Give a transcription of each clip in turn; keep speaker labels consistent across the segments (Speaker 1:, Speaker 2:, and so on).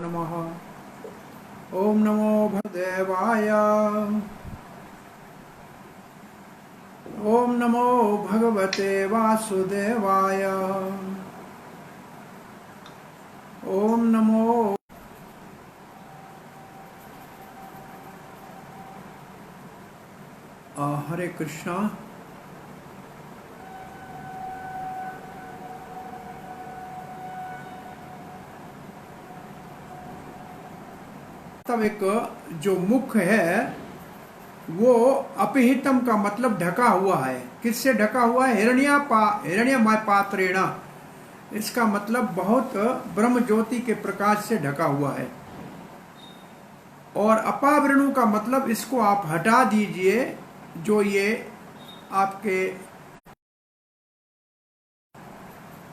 Speaker 1: नमः। ओम नमो भगदेवाय। ओम नमो भगवते वासुदेवाय। ओम नमो। हरे कृष्णा। तब एक जो मुख है वो अपहितम का मतलब ढका हुआ है। किससे ढका हुआ है? हिरण्यमय पात्रेण। इसका मतलब बहुत ब्रह्म ज्योति के प्रकाश से ढका हुआ है। और अपावृणु का मतलब इसको आप हटा दीजिए, जो ये आपके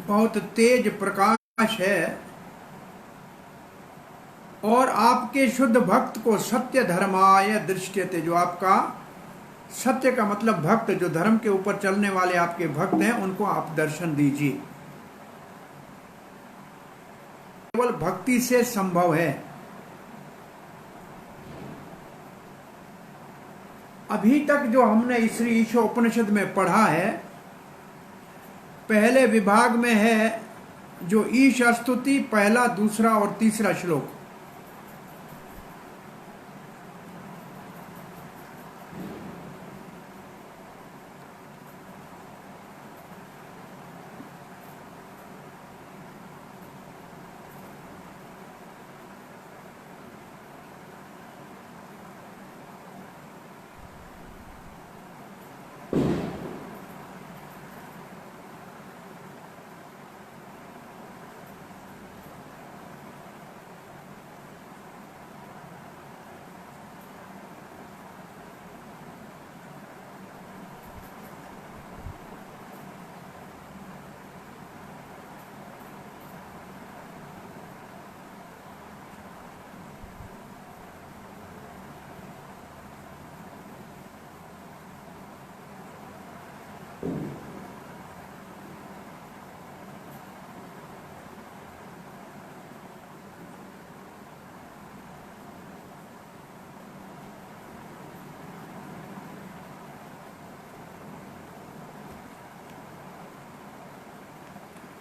Speaker 1: बहुत तेज प्रकाश है और आपके शुद्ध भक्त को सत्य धर्माय दृष्टते, जो आपका सत्य का मतलब भक्त, जो धर्म के ऊपर चलने वाले आपके भक्त हैं, उनको आप दर्शन दीजिए। केवल भक्ति से संभव है। अभी तक जो हमने श्री ईशा उपनिषद में पढ़ा है, पहले विभाग में है जो ईश स्तुति, पहला, दूसरा और तीसरा श्लोक।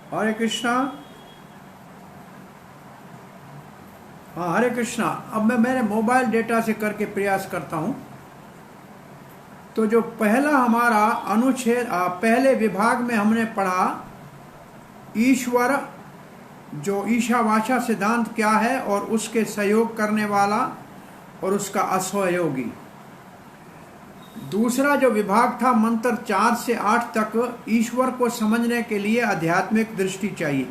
Speaker 1: हरे कृष्णा। हाँ, हरे कृष्णा। अब मैं मेरे मोबाइल डेटा से करके प्रयास करता हूँ। तो जो पहला हमारा अनुच्छेद, पहले विभाग में हमने पढ़ा ईश्वर, जो ईशावास्या सिद्धांत क्या है और उसके सहयोग करने वाला और उसका असहयोगी। दूसरा जो विभाग था मंत्र 4 से 8 तक, ईश्वर को समझने के लिए आध्यात्मिक दृष्टि चाहिए।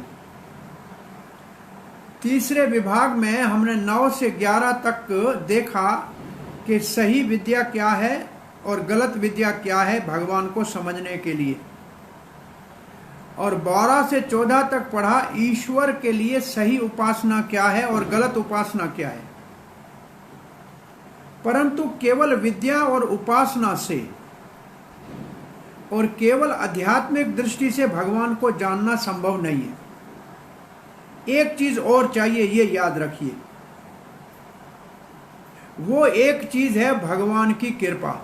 Speaker 1: तीसरे विभाग में हमने 9 से 11 तक देखा कि सही विद्या क्या है और गलत विद्या क्या है भगवान को समझने के लिए। और 12 से 14 तक पढ़ा ईश्वर के लिए सही उपासना क्या है और गलत उपासना क्या है। परंतु केवल विद्या और उपासना से और केवल आध्यात्मिक दृष्टि से भगवान को जानना संभव नहीं है। एक चीज और चाहिए, ये याद रखिए। वो एक चीज है भगवान की कृपा।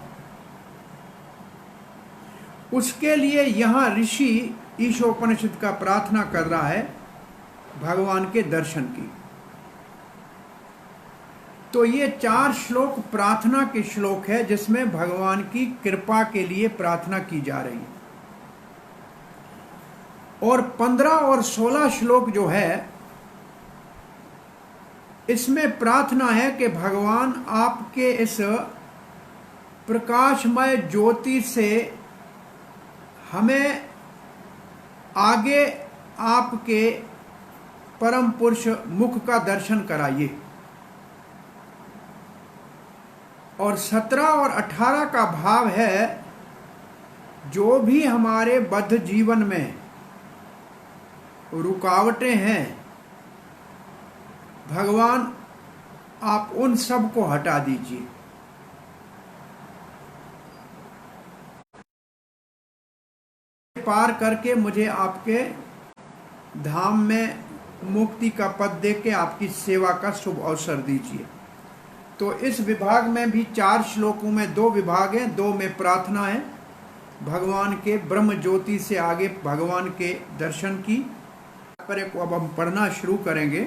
Speaker 1: उसके लिए यहां ऋषि ईशोपनिषद का प्रार्थना कर रहा है भगवान के दर्शन की। तो ये 4 श्लोक प्रार्थना के श्लोक है, जिसमें भगवान की कृपा के लिए प्रार्थना की जा रही है। और 15 और 16 श्लोक जो है, इसमें प्रार्थना है कि भगवान आपके इस प्रकाशमय ज्योति से हमें आगे आपके परम पुरुष मुख का दर्शन कराइए। और 17 और 18 का भाव है, जो भी हमारे बद्ध जीवन में रुकावटें हैं, भगवान आप उन सब को हटा दीजिए। पार करके मुझे आपके धाम में मुक्ति का पद दे के आपकी सेवा का शुभ अवसर दीजिए। तो इस विभाग में भी 4 श्लोकों में 2 विभाग हैं, 2 में प्रार्थना है। भगवान के ब्रह्म ज्योति से आगे भगवान के दर्शन की तात्पर्य को अब हम पढ़ना शुरू करेंगे।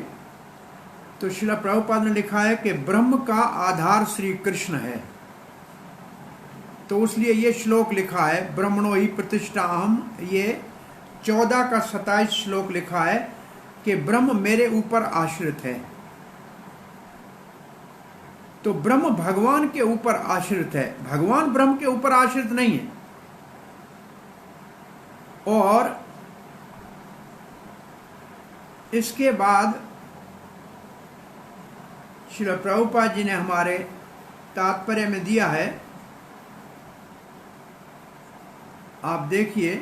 Speaker 1: तो श्रील प्रभुपाद ने लिखा है कि ब्रह्म का आधार श्री कृष्ण है, तो इसलिए ये श्लोक लिखा है ब्रह्मणो ही प्रतिष्ठा अहम। ये 14 का 27 श्लोक लिखा है कि ब्रह्म मेरे ऊपर आश्रित है। तो ब्रह्म भगवान के ऊपर आश्रित है, भगवान ब्रह्म के ऊपर आश्रित नहीं है। और इसके बाद श्रील प्रभुपाद जी ने हमारे तात्पर्य में दिया है, आप देखिए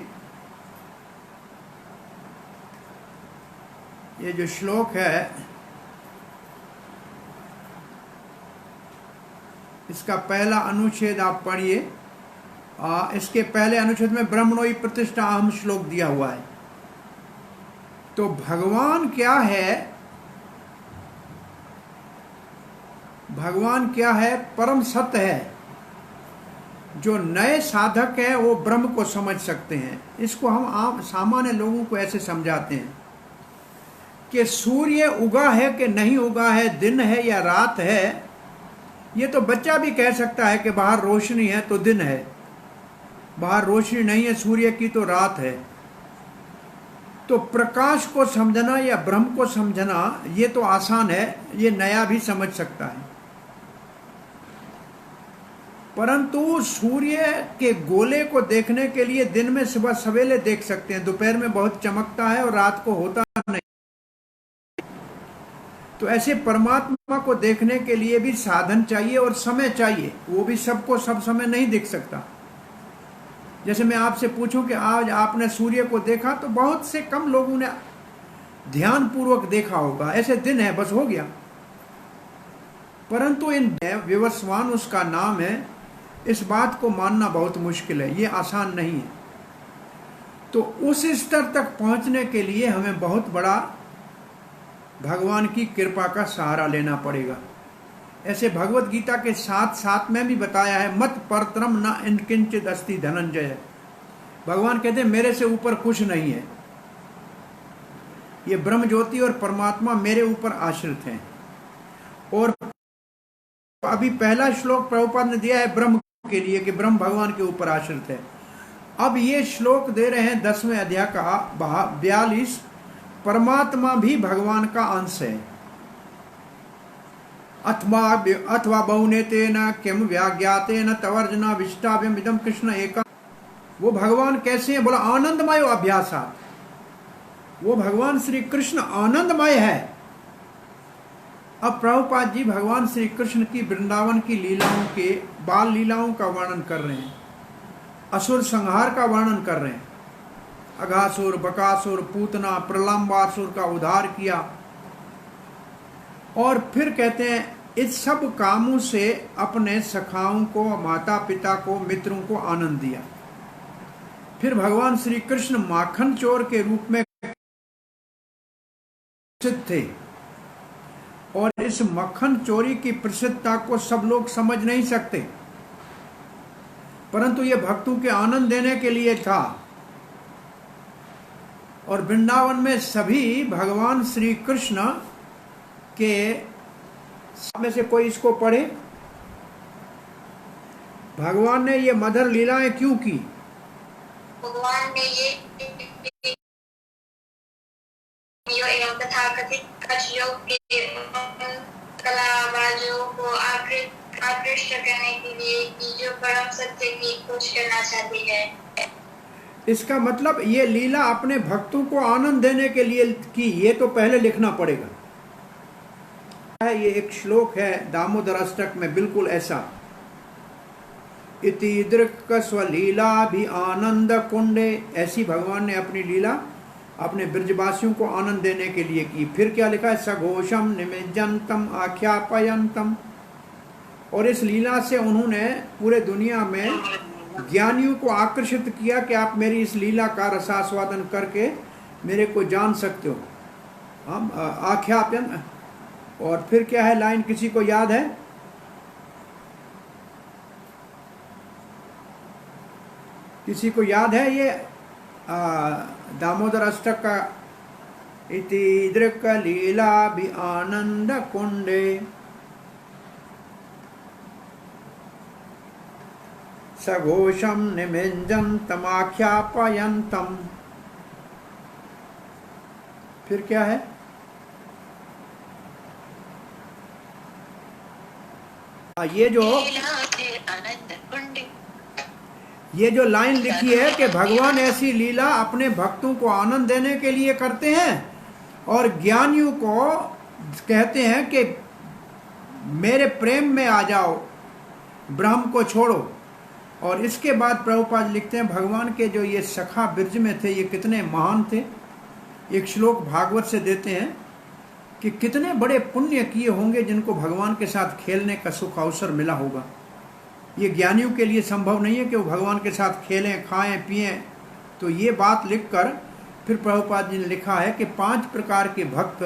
Speaker 1: ये जो श्लोक है इसका पहला अनुच्छेद आप पढ़िए। इसके पहले अनुच्छेद में ब्रह्मणो ही प्रतिष्ठा अहम श्लोक दिया हुआ है। तो भगवान क्या है, भगवान क्या है? परम सत्य है। जो नए साधक है वो ब्रह्म को समझ सकते हैं। इसको हम आम सामान्य लोगों को ऐसे समझाते हैं कि सूर्य उगा है कि नहीं उगा है, दिन है या रात है, ये तो बच्चा भी कह सकता है कि बाहर रोशनी है तो दिन है, बाहर रोशनी नहीं है सूर्य की तो रात है। तो प्रकाश को समझना या ब्रह्म को समझना ये तो आसान है, ये नया भी समझ सकता है। परंतु सूर्य के गोले को देखने के लिए दिन में सुबह सवेरे देख सकते हैं, दोपहर में बहुत चमकता है और रात को होता नहीं। तो ऐसे परमात्मा को देखने के लिए भी साधन चाहिए और समय चाहिए, वो भी सबको सब समय नहीं दिख सकता। जैसे मैं आपसे पूछूं कि आज आपने सूर्य को देखा, तो बहुत से कम लोगों ने ध्यान पूर्वक देखा होगा, ऐसे दिन है बस हो गया। परंतु इन विवस्वान उसका नाम है, इस बात को मानना बहुत मुश्किल है, ये आसान नहीं है। तो उस स्तर तक पहुंचने के लिए हमें बहुत बड़ा भगवान की कृपा का सहारा लेना पड़ेगा। ऐसे भगवत गीता के 7:7 में भी बताया है, मत परतरम न इनकिंचित अस्ति धनंजय। भगवान कहते हैं मेरे से ऊपर कुछ नहीं है, ये ब्रह्म ज्योति और परमात्मा मेरे ऊपर आश्रित हैं। और अभी पहला श्लोक प्रभुपाद ने दिया है ब्रह्म के लिए कि ब्रह्म भगवान के ऊपर आश्रित है। अब ये श्लोक दे रहे हैं 10वें अध्याय का 42, परमात्मा भी भगवान का अंश है। अथवा बहुनेतेन किम व्याज्ञातेन तवर्जना विष्टाभ्यम इदम कृष्ण एका। वो भगवान कैसे हैं? बोला आनंदमय अभ्यासा। वो भगवान श्री कृष्ण आनंदमय है। अब प्रभुपाद जी भगवान श्री कृष्ण की वृंदावन की लीलाओं के बाल लीलाओं का वर्णन कर रहे हैं, असुर संहार का वर्णन कर रहे हैं। अघासुर, बकासुर, पूतना, प्रलंबासुर का उद्धार किया। और फिर कहते हैं इस सब कामों से अपने सखाओं को, माता पिता को, मित्रों को आनंद दिया। फिर भगवान श्री कृष्ण माखन चोर के रूप में प्रसिद्ध थे, और इस मक्खन चोरी की प्रसिद्धता को सब लोग समझ नहीं सकते, परंतु ये भक्तों के आनंद देने के लिए था। और वृंदावन में सभी भगवान श्री कृष्ण के में से कोई इसको पढ़े, भगवान ने ये मधुर लीलाएं क्यों की?
Speaker 2: भगवान ने ये एवं तथाकथित कछयोग के कलाबाजों को आकृष्ट करने के लिए कि जो परम सत्य की खोज करना चाहती है।
Speaker 1: इसका मतलब ये लीला अपने भक्तों को आनंद देने के लिए की, ये तो पहले लिखना पड़ेगा। ये एक श्लोक है दामोदर अष्टक में बिल्कुल ऐसा, इति दृक् स्वलीला भी आनंद कुंडे। ऐसी भगवान ने अपनी लीला अपने ब्रजवासियों को आनंद देने के लिए की। फिर क्या लिखा है? सघोषम निमिज्जन्तम आख्यापयन्तम। और इस लीला से उन्होंने पूरे दुनिया में ज्ञानियों को आकर्षित किया कि आप मेरी इस लीला का रसास्वादन करके मेरे को जान सकते हो। हम आख्यापन। और फिर क्या है लाइन, किसी को याद है? किसी को याद है ये दामोदर अष्टक का? इति दृक् लीला भी आनंद कुंडे सघोषम निमिंजन्तमाख्यापयन्तम्। फिर क्या है? ये जो लाइन लिखी है कि भगवान ऐसी लीला अपने भक्तों को आनंद देने के लिए करते हैं और ज्ञानियों को कहते हैं कि मेरे प्रेम में आ जाओ, ब्रह्म को छोड़ो। और इसके बाद प्रभुपाद लिखते हैं भगवान के जो ये सखा ब्रज में थे ये कितने महान थे। एक श्लोक भागवत से देते हैं कि कितने बड़े पुण्य किए होंगे जिनको भगवान के साथ खेलने का सुख अवसर मिला होगा। ये ज्ञानियों के लिए संभव नहीं है कि वो भगवान के साथ खेलें, खाएं, पिएं। तो ये बात लिखकर फिर प्रभुपाद जी ने लिखा है कि 5 प्रकार के भक्त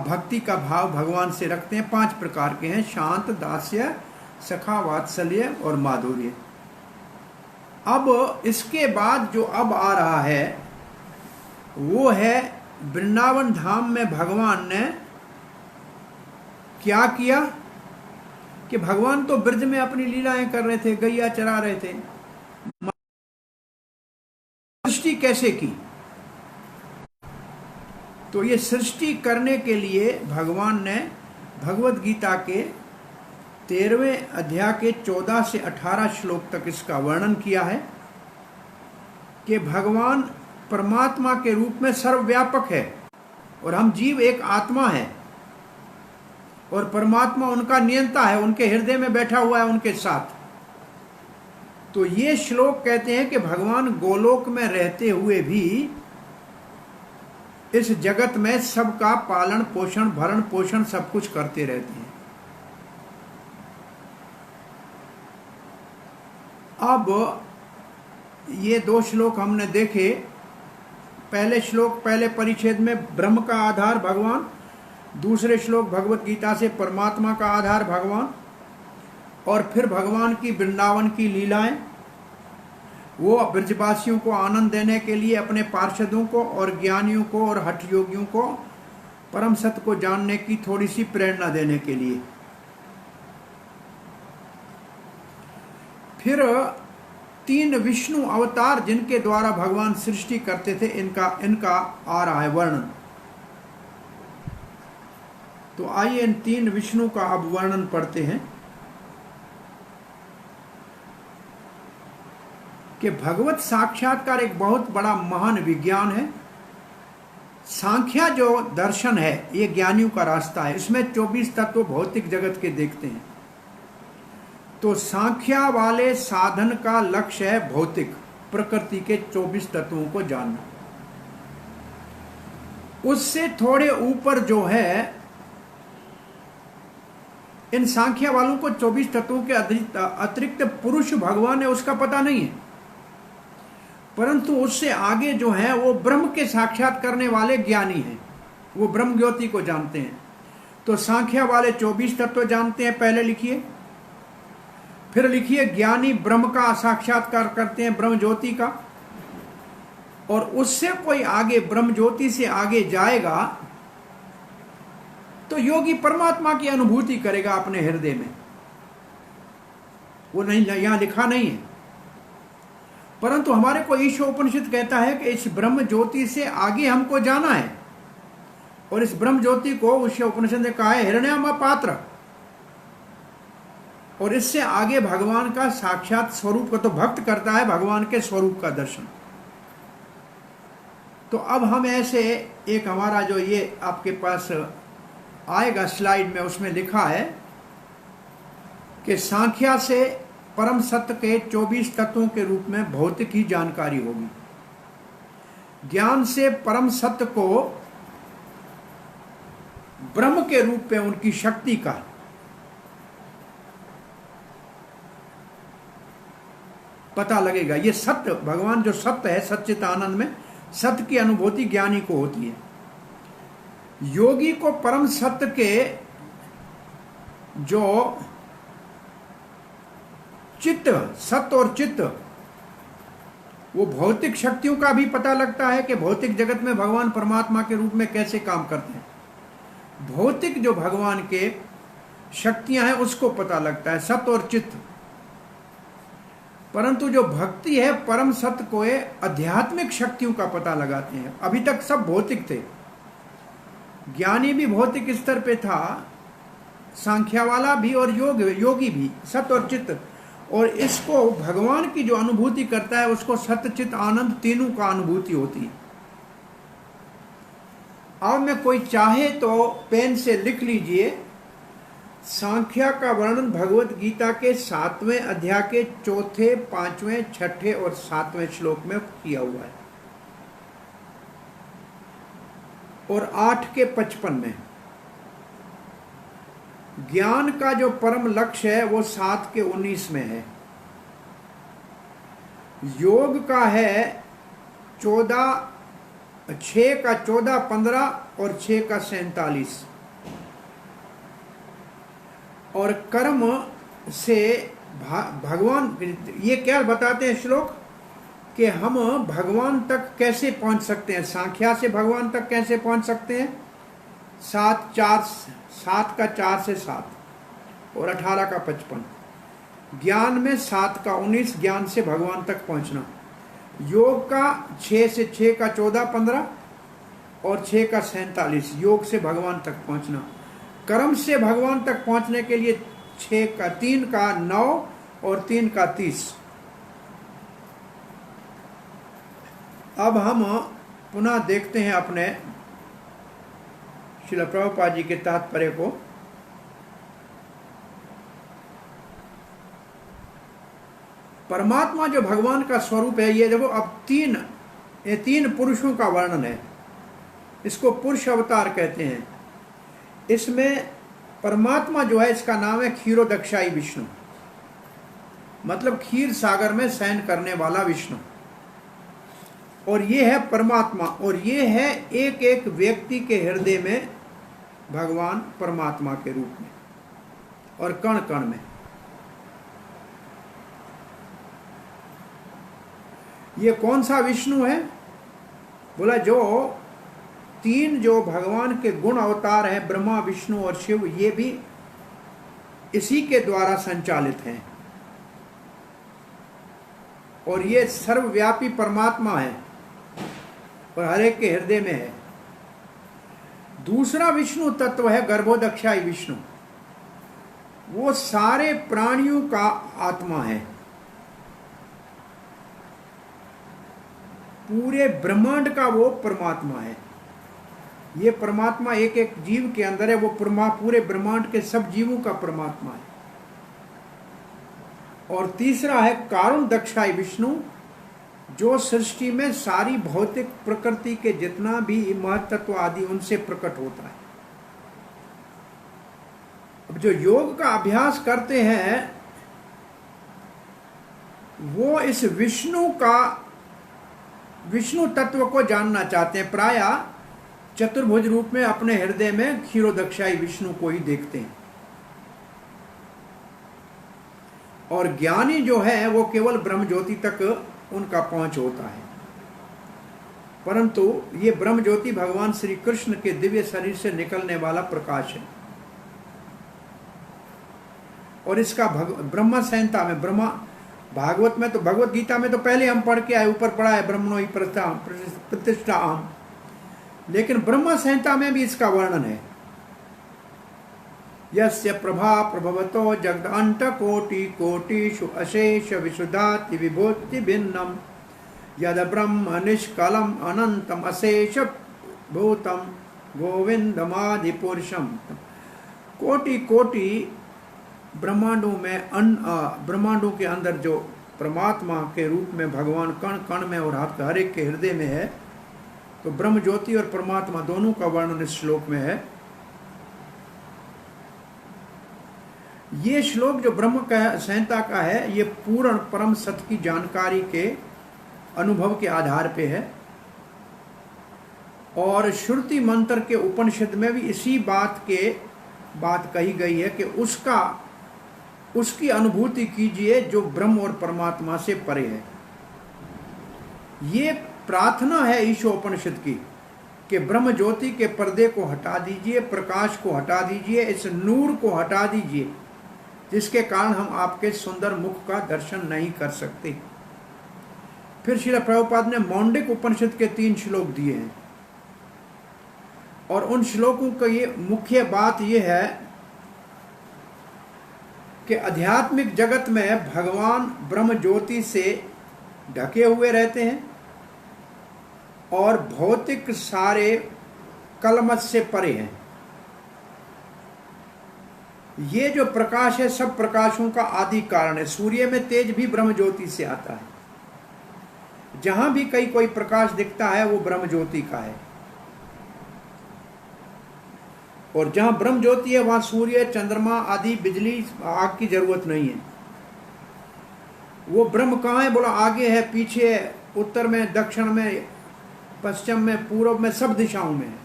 Speaker 1: भक्ति का भाव भगवान से रखते हैं। 5 प्रकार के हैं, शांत, दास्य, सखा, वात्सल्य और माधुर्य। अब इसके बाद जो अब आ रहा है वो है वृंदावन धाम में भगवान ने क्या किया कि भगवान तो ब्रज में अपनी लीलाएं कर रहे थे, गैया चरा रहे थे। सृष्टि कैसे की? तो ये सृष्टि करने के लिए भगवान ने भगवत गीता के 13वें अध्याय के 14 से 18 श्लोक तक इसका वर्णन किया है कि भगवान परमात्मा के रूप में सर्वव्यापक है और हम जीव एक आत्मा है और परमात्मा उनका नियंता है, उनके हृदय में बैठा हुआ है उनके साथ। तो ये श्लोक कहते हैं कि भगवान गोलोक में रहते हुए भी इस जगत में सबका पालन पोषण, भरण पोषण सब कुछ करते रहते हैं। अब ये 2 श्लोक हमने देखे। पहले श्लोक, पहले परिच्छेद में ब्रह्म का आधार भगवान, दूसरे श्लोक भगवत गीता से परमात्मा का आधार भगवान, और फिर भगवान की वृंदावन की लीलाएं, वो ब्रजवासियों को आनंद देने के लिए अपने पार्षदों को और ज्ञानियों को और हठ योगियों को परम सत्य को जानने की थोड़ी सी प्रेरणा देने के लिए। फिर 3 विष्णु अवतार जिनके द्वारा भगवान सृष्टि करते थे, इनका आ रहा है वर्णन। तो आइए इन 3 विष्णु का अब वर्णन पढ़ते हैं कि भगवत साक्षात्कार एक बहुत बड़ा महान विज्ञान है। सांख्या जो दर्शन है ये ज्ञानियों का रास्ता है। इसमें 24 तत्व भौतिक जगत के देखते हैं। तो सांख्या वाले साधन का लक्ष्य है भौतिक प्रकृति के 24 तत्वों को जानना। उससे थोड़े ऊपर जो है, इन सांख्या वालों को 24 तत्वों के अतिरिक्त पुरुष भगवान है उसका पता नहीं है, परंतु उससे आगे जो है वो ब्रह्म के साक्षात करने वाले ज्ञानी हैं, वो ब्रह्म ज्योति को जानते हैं। तो सांख्या वाले 24 तत्व जानते हैं, पहले लिखिए। फिर लिखिए ज्ञानी ब्रह्म का साक्षात्कार करते हैं, ब्रह्म ज्योति का। और उससे कोई आगे ब्रह्म ज्योति से आगे जाएगा तो योगी परमात्मा की अनुभूति करेगा अपने हृदय में। वो नहीं, यहां लिखा नहीं है, परंतु हमारे को ईशोपनिषद कहता है कि इस ब्रह्म ज्योति से आगे हमको जाना है। और इस ब्रह्म ज्योति को उस उपनिषद ने कहा है हिरण्यम पात्र। और इससे आगे भगवान का साक्षात स्वरूप का तो भक्त करता है भगवान के स्वरूप का दर्शन। तो अब हम ऐसे एक हमारा जो ये आपके पास आएगा स्लाइड में, उसमें लिखा है कि सांख्या से परम सत्य के 24 तत्वों के रूप में भौतिक ही जानकारी होगी। ज्ञान से परम सत्य को ब्रह्म के रूप में उनकी शक्ति का पता लगेगा। ये सत्य, भगवान जो सत्य है, सच्चित आनंद में सत्य की अनुभूति ज्ञानी को होती है। योगी को परम सत्य के जो चित्त, सत्य और चित्त, वो भौतिक शक्तियों का भी पता लगता है कि भौतिक जगत में भगवान परमात्मा के रूप में कैसे काम करते हैं। भौतिक जो भगवान के शक्तियां हैं उसको पता लगता है, सत्य और चित्त। परंतु जो भक्ति है परम सत्य को आध्यात्मिक शक्तियों का पता लगाते हैं। अभी तक सब भौतिक थे, ज्ञानी भी भौतिक स्तर पे था, सांख्या वाला भी और योगी भी, सत्य और चित्त। और इसको भगवान की जो अनुभूति करता है उसको सत्य चित्त आनंद तीनों का अनुभूति होती है। अब में कोई चाहे तो पेन से लिख लीजिए, सांख्या का वर्णन भगवत गीता के 7वें अध्याय के 4, 5, 6 और 7वें श्लोक में किया हुआ है और 8 के 55 में। ज्ञान का जो परम लक्ष्य है वो 7 के 19 में है। योग का है 6 का 14, 15 और 6 का 47। और कर्म से भगवान, ये क्या बताते हैं श्लोक कि हम भगवान तक कैसे पहुंच सकते हैं, सांख्या से भगवान तक कैसे पहुंच सकते हैं। 7 का 4 से 7 और 18 का 55। ज्ञान में 7 का 19 ज्ञान से भगवान तक पहुंचना। योग का 6 से 6 का 14, 15 और 6 का 47 योग से भगवान तक पहुंचना। कर्म से भगवान तक पहुंचने के लिए 3 का 9 और 3 का 30। अब हम पुनः देखते हैं अपने श्रील प्रभुपाद जी के तात्पर्य को। परमात्मा जो भगवान का स्वरूप है, ये देखो अब ये 3 पुरुषों का वर्णन है। इसको पुरुष अवतार कहते हैं। इसमें परमात्मा जो है इसका नाम है क्षीरोदक्षाई विष्णु, मतलब क्षीर सागर में शयन करने वाला विष्णु। और ये है परमात्मा, और ये है एक एक व्यक्ति के हृदय में भगवान परमात्मा के रूप में और कण कण में। ये कौन सा विष्णु है? बोला जो 3 जो भगवान के गुण अवतार हैं, ब्रह्मा, विष्णु और शिव, ये भी इसी के द्वारा संचालित हैं। और ये सर्वव्यापी परमात्मा है और हर एक के हृदय में है। दूसरा विष्णु तत्व है गर्भोदक्षाई विष्णु। वो सारे प्राणियों का आत्मा है, पूरे ब्रह्मांड का वो परमात्मा है। ये परमात्मा एक एक जीव के अंदर है, वो पूरे ब्रह्मांड के सब जीवों का परमात्मा है। और तीसरा है कारुण दक्षाई विष्णु, जो सृष्टि में सारी भौतिक प्रकृति के जितना भी महत्त्व आदि उनसे प्रकट होता है। अब जो योग का अभ्यास करते हैं वो इस विष्णु तत्व को जानना चाहते हैं। प्रायः चतुर्भुज रूप में अपने हृदय में क्षीरोदक्षाई विष्णु को ही देखते हैं। और ज्ञानी जो है वो केवल ब्रह्म ज्योति तक उनका पहुंच होता है। परंतु ये ब्रह्म ज्योति भगवान श्री कृष्ण के दिव्य शरीर से निकलने वाला प्रकाश है। और इसका ब्रह्म संहिता में, भागवत में तो, भगवत गीता में तो पहले हम पढ़ के आए, ऊपर पढ़ा है ब्रह्मणो ही प्रतिष्ठा आम, लेकिन ब्रह्म संहिता में भी इसका वर्णन है। यस्य प्रभा प्रभवतो जगदंत कोटि कोटिषु अशेष विशुद्धाति विभूति भिन्नम यद ब्रह्म निष्कलम अनंतम अशेष भूतम गोविंदमादि पुरुषम। कोटि कोटि ब्रह्मांडों में ब्रह्मांडों के अंदर जो परमात्मा के रूप में भगवान कण कण में और हर एक के हृदय में है, तो ब्रह्म ज्योति और परमात्मा दोनों का वर्णन इस श्लोक में है। ये श्लोक जो ब्रह्म का संहिता का है, ये पूर्ण परम सत्य की जानकारी के अनुभव के आधार पे है। और श्रुति मंत्र के उपनिषद में भी इसी बात कही गई है कि उसकी अनुभूति कीजिए जो ब्रह्म और परमात्मा से परे है। ये प्रार्थना है ईशोपनिषद की कि ब्रह्म ज्योति के पर्दे को हटा दीजिए, प्रकाश को हटा दीजिए, इस नूर को हटा दीजिए जिसके कारण हम आपके सुंदर मुख का दर्शन नहीं कर सकते। फिर श्रील प्रभुपाद ने मौंडिक उपनिषद के 3 श्लोक दिए हैं और उन श्लोकों का ये मुख्य बात यह है कि आध्यात्मिक जगत में भगवान ब्रह्म ज्योति से ढके हुए रहते हैं और भौतिक सारे कलमश से परे हैं। ये जो प्रकाश है सब प्रकाशों का आदि कारण है। सूर्य में तेज भी ब्रह्म ज्योति से आता है। जहां भी कोई प्रकाश दिखता है वो ब्रह्म ज्योति का है और जहां ब्रह्म ज्योति है वहां सूर्य, चंद्रमा आदि, बिजली, आग की जरूरत नहीं है। वो ब्रह्म कहाँ है? बोला आगे है, पीछे है, उत्तर में, दक्षिण में, पश्चिम में, पूर्व में, सब दिशाओं में है।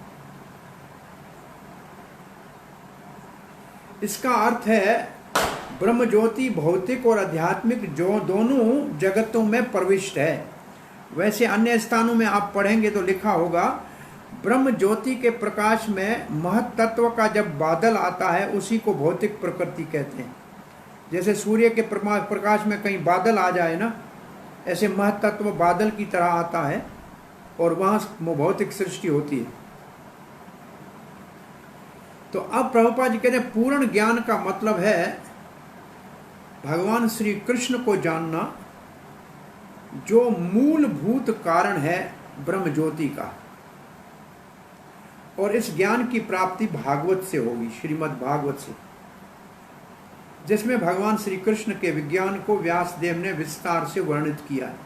Speaker 1: इसका अर्थ है ब्रह्म ज्योति भौतिक और आध्यात्मिक जो दोनों जगतों में प्रविष्ट है। वैसे अन्य स्थानों में आप पढ़ेंगे तो लिखा होगा ब्रह्म ज्योति के प्रकाश में महत तत्व का जब बादल आता है उसी को भौतिक प्रकृति कहते हैं। जैसे सूर्य के प्रकाश में कहीं बादल आ जाए ना, ऐसे महत तत्व बादल की तरह आता है और वहां भौतिक सृष्टि होती है। तो अब प्रभुपाद जी कहते हैं पूर्ण ज्ञान का मतलब है भगवान श्री कृष्ण को जानना जो मूलभूत कारण है ब्रह्म ज्योति का। और इस ज्ञान की प्राप्ति भागवत से होगी, श्रीमद् भागवत से, जिसमें भगवान श्री कृष्ण के विज्ञान को व्यासदेव ने विस्तार से वर्णित किया है।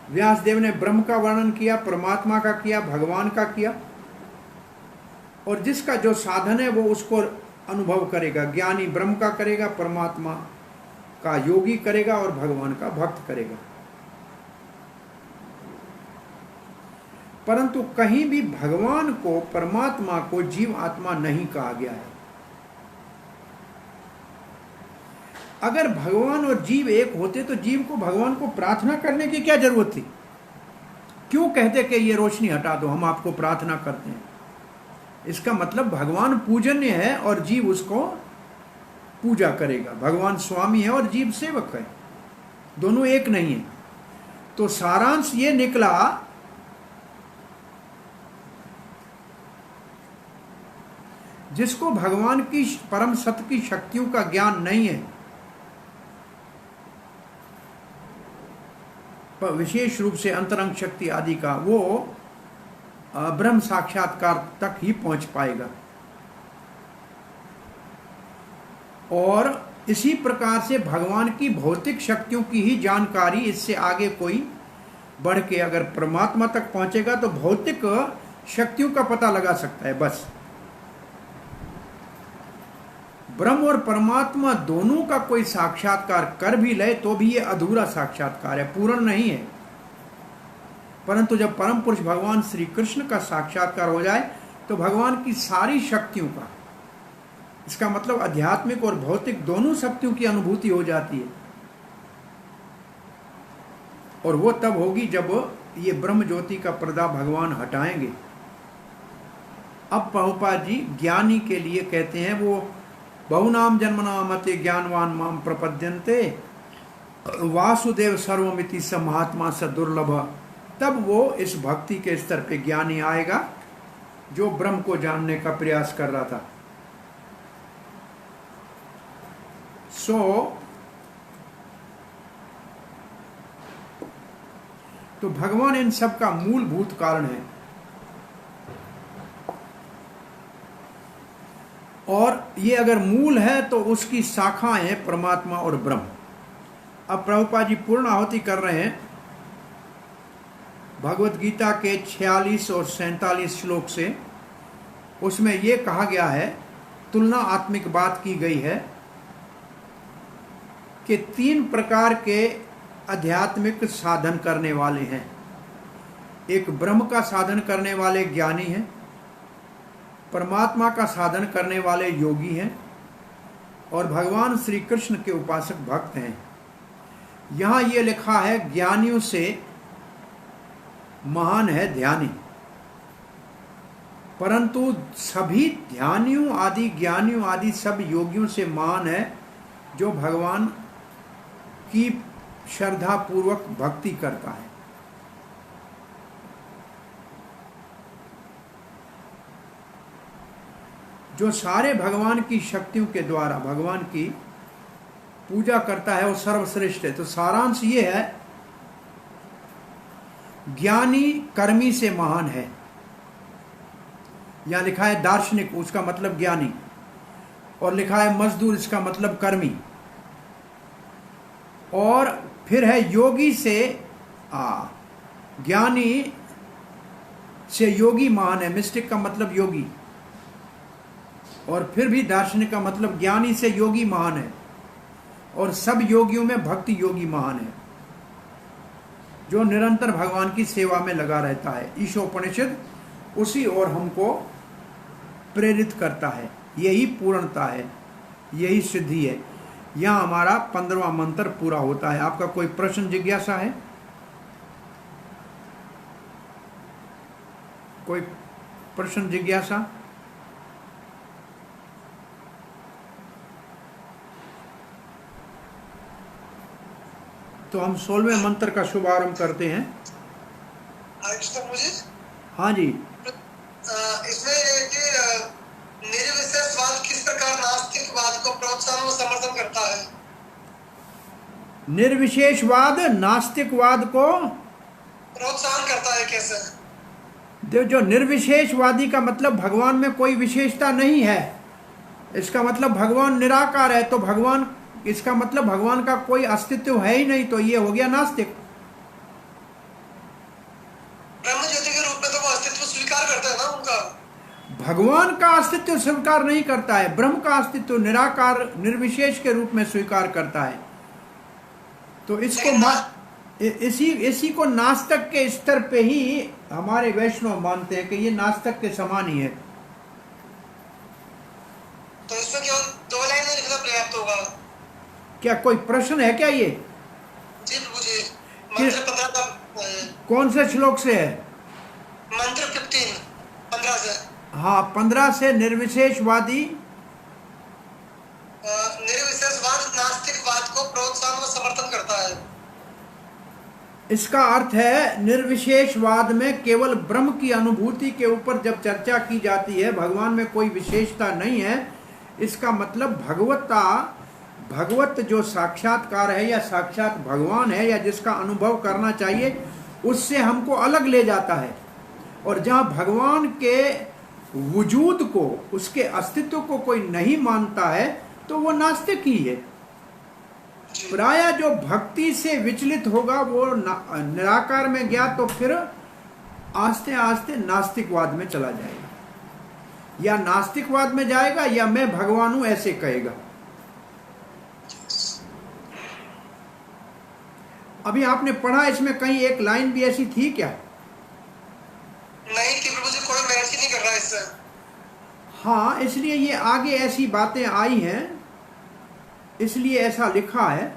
Speaker 1: व्यासदेव ने ब्रह्म का वर्णन किया, परमात्मा का किया, भगवान का किया और जिसका जो साधन है वो उसको अनुभव करेगा। ज्ञानी ब्रह्म का करेगा, परमात्मा का योगी करेगा और भगवान का भक्त करेगा। परंतु कहीं भी भगवान को, परमात्मा को जीव आत्मा नहीं कहा गया है। अगर भगवान और जीव एक होते तो जीव को भगवान को प्रार्थना करने की क्या जरूरत थी? क्यों कहते कि ये रोशनी हटा दो, हम आपको प्रार्थना करते हैं? इसका मतलब भगवान पूजनीय है और जीव उसको पूजा करेगा। भगवान स्वामी है और जीव सेवक है, दोनों एक नहीं है। तो सारांश ये निकला जिसको भगवान की परम सत्य की शक्तियों का ज्ञान नहीं है, विशेष रूप से अंतरंग शक्ति आदि का, वो ब्रह्म साक्षात्कार तक ही पहुंच पाएगा। और इसी प्रकार से भगवान की भौतिक शक्तियों की ही जानकारी, इससे आगे कोई बढ़ के अगर परमात्मा तक पहुंचेगा तो भौतिक शक्तियों का पता लगा सकता है बस। ब्रह्म और परमात्मा दोनों का कोई साक्षात्कार कर भी ले तो भी ये अधूरा साक्षात्कार है, पूर्ण नहीं है। परंतु जब परम पुरुष भगवान श्री कृष्ण का साक्षात्कार हो जाए तो भगवान की सारी शक्तियों का, इसका मतलब आध्यात्मिक और भौतिक दोनों शक्तियों की अनुभूति हो जाती है। और वो तब होगी जब ये ब्रह्म ज्योति का पर्दा भगवान हटाएंगे। अब प्रभुपाद जी ज्ञानी के लिए कहते हैं, वो बहुनाम जन्मनामते ज्ञानवान माम प्रपद्यन्ते वासुदेव सर्वमिति स महात्मा स दुर्लभ। तब वो इस भक्ति के स्तर पे ज्ञानी आएगा जो ब्रह्म को जानने का प्रयास कर रहा था। तो भगवान इन सब का मूलभूत कारण है और ये अगर मूल है तो उसकी शाखाएं हैं परमात्मा और ब्रह्म। अब प्रभुपाद जी पूर्ण आहुति कर रहे हैं भगवत गीता के 46 और 47 श्लोक से। उसमें ये कहा गया है, तुलना आत्मिक बात की गई है कि 3 प्रकार के आध्यात्मिक साधन करने वाले हैं। एक ब्रह्म का साधन करने वाले ज्ञानी हैं, परमात्मा का साधन करने वाले योगी हैं, और भगवान श्री कृष्ण के उपासक भक्त हैं। यहाँ ये लिखा है ज्ञानियों से महान है ध्यानी, परंतु सभी ध्यानियों आदि ज्ञानियों आदि सब योगियों से महान है जो भगवान की श्रद्धा पूर्वक भक्ति करता है। जो सारे भगवान की शक्तियों के द्वारा भगवान की पूजा करता है वो सर्वश्रेष्ठ है। तो सारांश ये है, ज्ञानी कर्मी से महान है। यहां लिखा है दार्शनिक, उसका मतलब ज्ञानी, और लिखा है मजदूर, इसका मतलब कर्मी, और फिर है योगी से ज्ञानी से योगी महान है। मिस्टिक का मतलब योगी, और फिर भी दार्शनिक का मतलब ज्ञानी से योगी महान है, और सब योगियों में भक्ति योगी महान है जो निरंतर भगवान की सेवा में लगा रहता है। ईशोपनिषद उसी ओर हमको प्रेरित करता है। यही पूर्णता है, यही सिद्धि है। यहां हमारा 15वां मंत्र पूरा होता है। आपका कोई प्रश्न जिज्ञासा है? कोई प्रश्न जिज्ञासा? तो हम 16वें मंत्र का शुभारंभ करते हैं।
Speaker 3: मुझे
Speaker 1: हाँ जी।
Speaker 3: इसमें निर्विशेषवाद किस प्रकार नास्तिकवाद को प्रोत्साहन और समर्थन करता है?
Speaker 1: निर्विशेषवाद नास्तिकवाद को
Speaker 3: प्रोत्साहन करता है कैसे?
Speaker 1: जो निर्विशेषवादी का मतलब भगवान में कोई विशेषता नहीं है, इसका मतलब भगवान निराकार है, तो भगवान, इसका मतलब भगवान का कोई अस्तित्व है ही नहीं, तो ये हो गया नास्तिक।
Speaker 3: ब्रह्म ज्योति के रूप में तो वो अस्तित्व स्वीकार करता है ना उनका।
Speaker 1: भगवान का अस्तित्व स्वीकार नहीं करता है, ब्रह्म का अस्तित्व निराकार निर्विशेष के रूप में स्वीकार करता है। तो इसको इसी को नास्तिक के स्तर पे ही हमारे वैष्णव मानते हैं कि ये नास्तिक के समान ही है।
Speaker 3: तो इसमें केवल 2 लाइन लिखना पर्याप्त होगा? क्या
Speaker 1: कोई प्रश्न है क्या? ये
Speaker 3: जी मुझे मंत्र 15 का
Speaker 1: कौन से श्लोक से है?
Speaker 3: मंत्र 15 से।
Speaker 1: हाँ, 15 से निर्विशेषवादी
Speaker 3: निर्विशेषवाद नास्तिकवाद को प्रोत्साहन और समर्थन करता है।
Speaker 1: इसका अर्थ है निर्विशेषवाद में केवल ब्रह्म की अनुभूति के ऊपर जब चर्चा की जाती है, भगवान में कोई विशेषता नहीं है, इसका मतलब भगवत जो साक्षात्कार है या साक्षात भगवान है या जिसका अनुभव करना चाहिए, उससे हमको अलग ले जाता है। और जहां भगवान के वजूद को, उसके अस्तित्व को कोई नहीं मानता है, तो वो नास्तिक ही है। प्रायः जो भक्ति से विचलित होगा वो निराकार में गया तो फिर आस्ते आस्ते नास्तिकवाद में चला जाएगा, या नास्तिकवाद में जाएगा, या मैं भगवान हूं ऐसे कहेगा। अभी आपने पढ़ा, इसमें कहीं एक लाइन भी ऐसी थी क्या?
Speaker 3: नहीं कि मुझे कोई मैच नहीं कर रहा इससे।
Speaker 1: हाँ, इसलिए ये आगे ऐसी बातें आई हैं, इसलिए ऐसा लिखा है।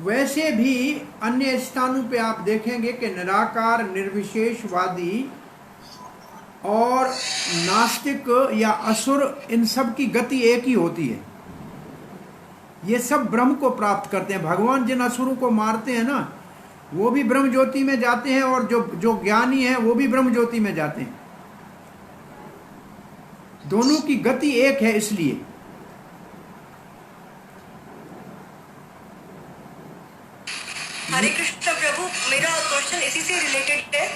Speaker 1: वैसे भी अन्य स्थानों पे आप देखेंगे कि निराकार, निर्विशेषवादी और नास्तिक या असुर, इन सब की गति एक ही होती है। ये सब ब्रह्म को प्राप्त करते हैं। भगवान जिन असुरों को मारते हैं ना, वो भी ब्रह्म ज्योति में जाते हैं, और जो ज्ञानी हैं वो भी ब्रह्म ज्योति में जाते हैं। दोनों की गति एक है। इसलिए
Speaker 4: हरे कृष्ण प्रभु, मेरा क्वेश्चन इसी से रिलेटेड है।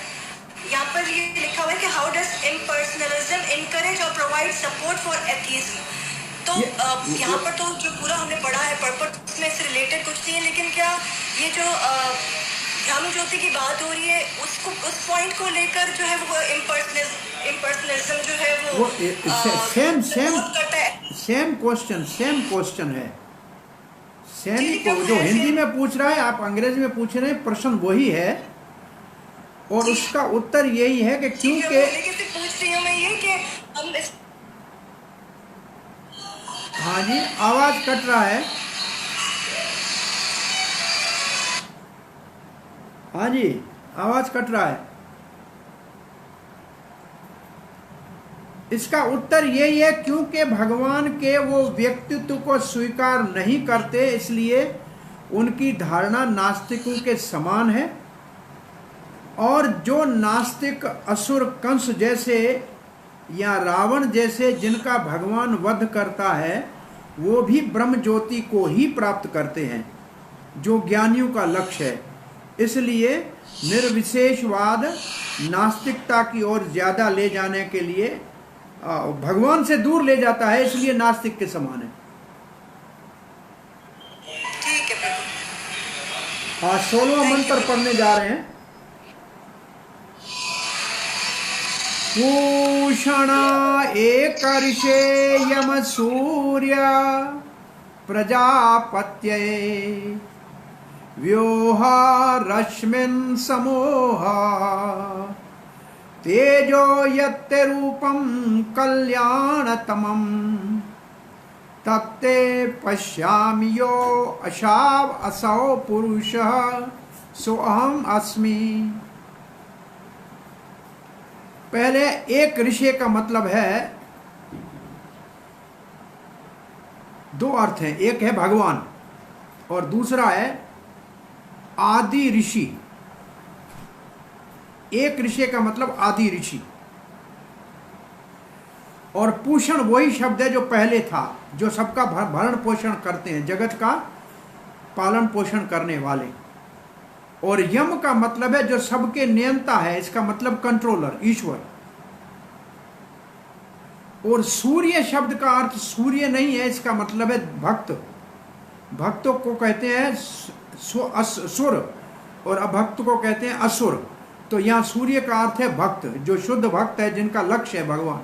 Speaker 4: यहाँ पर ये लिखा हुआ है कि हाउ डज इम्पर्सनलिज्म एनकरेज और प्रोवाइड सपोर्ट फॉर एथियज्म। तो यहाँ पर तो जो पूरा हमने पढ़ा है पर्पस में, इससे रिलेटेड कुछ नहीं है, लेकिन क्या ये जो ब्रह्म ज्योति की बात हो रही है, उसको, उस पॉइंट को लेकर जो है वो इम्पर्सनलिज्म जो है वो
Speaker 1: सेम क्वेश्चन है। सैनिक को जो हिंदी में पूछ रहा है, आप अंग्रेजी में पूछ रहे हैं, प्रश्न वही है और उसका उत्तर यही है कि क्योंकि
Speaker 4: पूछ रही हूँ मैं ये कि हम
Speaker 1: हाँ जी, आवाज कट रहा है। हाँ जी, आवाज कट रहा है। इसका उत्तर यही है क्योंकि भगवान के वो व्यक्तित्व को स्वीकार नहीं करते, इसलिए उनकी धारणा नास्तिकों के समान है। और जो नास्तिक असुर कंस जैसे या रावण जैसे जिनका भगवान वध करता है, वो भी ब्रह्म ज्योति को ही प्राप्त करते हैं जो ज्ञानियों का लक्ष्य है। इसलिए निर्विशेषवाद नास्तिकता की ओर ज्यादा ले जाने के लिए भगवान से दूर ले जाता है, इसलिए नास्तिक के समान है।
Speaker 4: ठीक है प्रभु।
Speaker 1: हाँ, 16वां मंत्र पढ़ने जा रहे हैं। पूषण एक ऋषे यम सूर्य प्रजापत्ये व्योह रश्मिन् समोह तेजो यत्ते रूपं कल्याणतमं तत्ते पश्यामि यो अशाव असौ पुरुषः सोऽहम् अस्मि। पहले एक ऋषि का मतलब है, दो अर्थ हैं, एक है भगवान और दूसरा है आदि ऋषि। एक ऋषि का मतलब आदि ऋषि, और पूषण वही शब्द है जो पहले था, जो सबका भरण पोषण करते हैं, जगत का पालन पोषण करने वाले। और यम का मतलब है जो सबके नियंता है, इसका मतलब कंट्रोलर, ईश्वर। और सूर्य शब्द का अर्थ सूर्य नहीं है, इसका मतलब है भक्त। भक्तों को कहते हैं सुर और अभक्त को कहते हैं असुर। तो यहां सूर्य का अर्थ है भक्त, जो शुद्ध भक्त है, जिनका लक्ष्य है भगवान।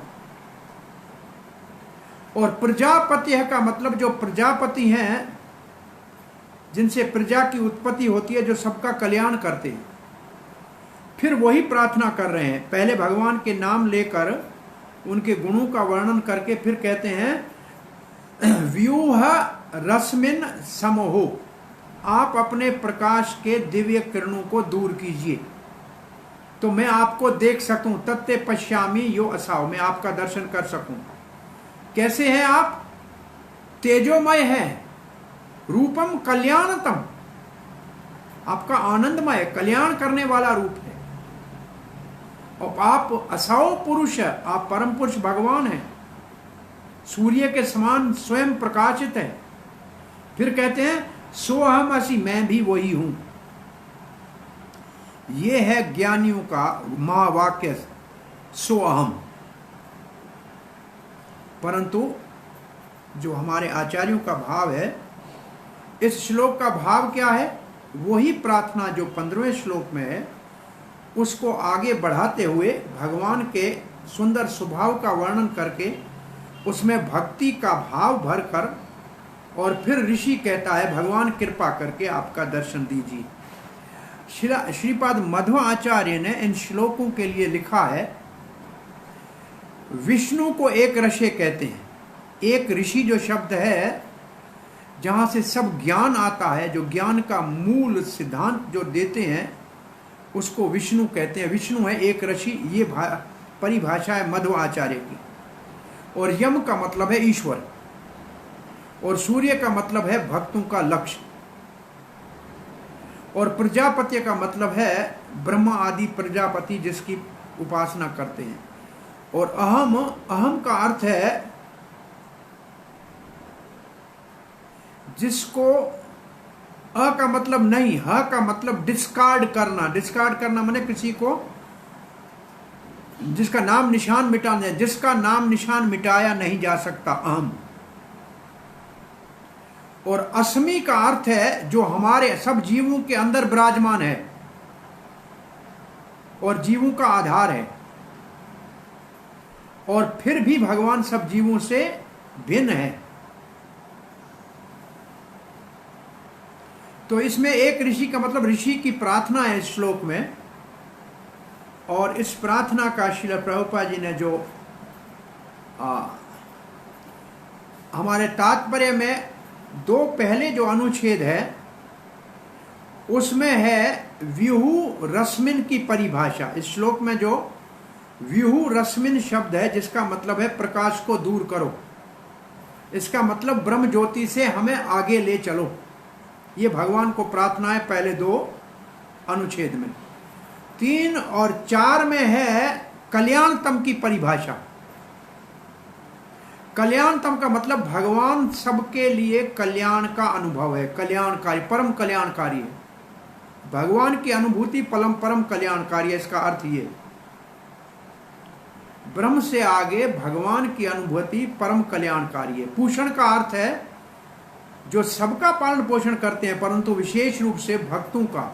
Speaker 1: और प्रजापति का मतलब जो प्रजापति हैं, जिनसे प्रजा की उत्पत्ति होती है, जो सबका कल्याण करते हैं। फिर वही प्रार्थना कर रहे हैं, पहले भगवान के नाम लेकर उनके गुणों का वर्णन करके फिर कहते हैं व्यूह रश्मिन समोहो, आप अपने प्रकाश के दिव्य किरणों को दूर कीजिए तो मैं आपको देख सकूं। तत्ते पश्यामि यो असाव, मैं आपका दर्शन कर सकूं। कैसे हैं आप? तेजोमय है, रूपम कल्याणतम, आपका आनंदमय कल्याण करने वाला रूप है। और आप असाव पुरुष, आप परम पुरुष भगवान हैं, सूर्य के समान स्वयं प्रकाशित है। फिर कहते हैं सोहम असि, मैं भी वही हूं। यह है ज्ञानियों का महावाक्य सोअहम। परंतु जो हमारे आचार्यों का भाव है, इस श्लोक का भाव क्या है? वही प्रार्थना जो 15वें श्लोक में है, उसको आगे बढ़ाते हुए भगवान के सुंदर स्वभाव का वर्णन करके उसमें भक्ति का भाव भरकर, और फिर ऋषि कहता है भगवान कृपा करके आपका दर्शन दीजिए। श्रीपाद मध्व आचार्य ने इन श्लोकों के लिए लिखा है, विष्णु को एक ऋषि कहते हैं। एक ऋषि जो शब्द है, जहां से सब ज्ञान आता है, जो ज्ञान का मूल सिद्धांत जो देते हैं, उसको विष्णु कहते हैं। विष्णु है एक ऋषि, ये परिभाषा है मध्व आचार्य की। और यम का मतलब है ईश्वर, और सूर्य का मतलब है भक्तों का लक्ष्य, और प्रजापति का मतलब है ब्रह्मा आदि प्रजापति जिसकी उपासना करते हैं। और अहम, अहम का अर्थ है जिसको, अ का मतलब नहीं, ह का मतलब डिस्कार्ड करना। डिस्कार्ड करना माने किसी को, जिसका नाम निशान मिटाना, जिसका नाम निशान मिटाया नहीं जा सकता, अहम। और अस्मि का अर्थ है जो हमारे सब जीवों के अंदर विराजमान है और जीवों का आधार है, और फिर भी भगवान सब जीवों से भिन्न है। तो इसमें एक ऋषि का मतलब ऋषि की प्रार्थना है इस श्लोक में, और इस प्रार्थना का श्रील प्रभुपाद जी ने जो हमारे तात्पर्य में दो पहले जो अनुच्छेद है उसमें है व्यूहु रश्मिन की परिभाषा। इस श्लोक में जो व्यूहु रश्मिन शब्द है जिसका मतलब है प्रकाश को दूर करो, इसका मतलब ब्रह्म ज्योति से हमें आगे ले चलो। ये भगवान को प्रार्थना है पहले दो अनुच्छेद में। 3 और 4 में है कल्याणतम की परिभाषा। कल्याणतम का मतलब भगवान सबके लिए कल्याण का अनुभव है, कल्याणकारी, परम कल्याणकारी है। भगवान की अनुभूति परम कल्याणकारी है, इसका अर्थ ये। ब्रह्म से आगे भगवान की अनुभूति परम कल्याणकारी है। पूषण का अर्थ है जो सबका पालन पोषण करते हैं, परंतु विशेष रूप से भक्तों का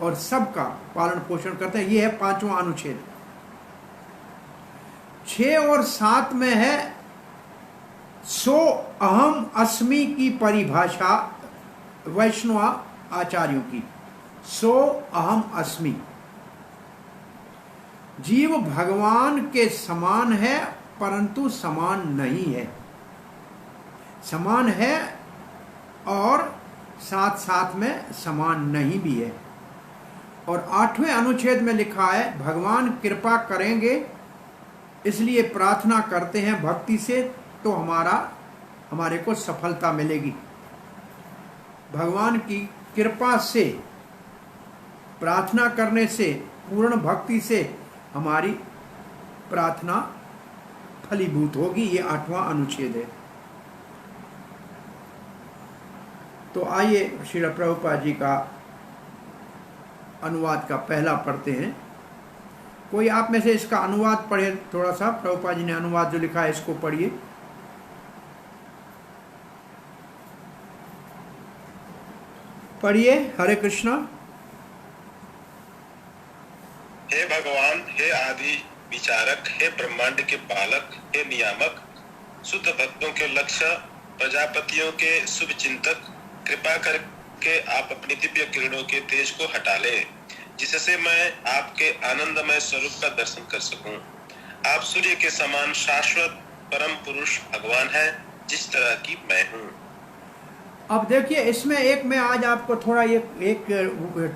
Speaker 1: और सबका पालन पोषण करते हैं। यह है 5वां अनुच्छेद। 6 और 7 में है सो अहम अस्मि की परिभाषा वैष्णव आचार्यों की। सो अहम अस्मि, जीव भगवान के समान है परंतु समान नहीं है। समान है और साथ साथ में समान नहीं भी है। और 8वें अनुच्छेद में लिखा है भगवान कृपा करेंगे इसलिए प्रार्थना करते हैं भक्ति से, तो हमारे को सफलता मिलेगी। भगवान की कृपा से, प्रार्थना करने से, पूर्ण भक्ति से हमारी प्रार्थना फलीभूत होगी। ये 8वां अनुच्छेद है। तो आइए श्रील प्रभुपाद जी का अनुवाद का पहला पढ़ते हैं। कोई आप में से इसका अनुवाद पढ़े थोड़ा सा। प्रभुपाद जी ने अनुवाद जो लिखा है इसको पढ़िए। पढ़िए। हरे कृष्णा।
Speaker 5: हे भगवान, हे आदि विचारक, हे ब्रह्मांड के पालक, हे नियामक, शुद्ध भक्तों के लक्ष्य, प्रजापतियों के शुभ चिंतक, कृपा करके आप अपनी दिव्य किरणों के तेज को हटा लें जिससे मैं आपके आनंदमय स्वरूप का दर्शन कर सकूं। आप सूर्य के समान शाश्वत परम पुरुष भगवान हैं, जिस तरह की मैं हूं।
Speaker 1: अब देखिए इसमें एक मैं आज आपको थोड़ा एक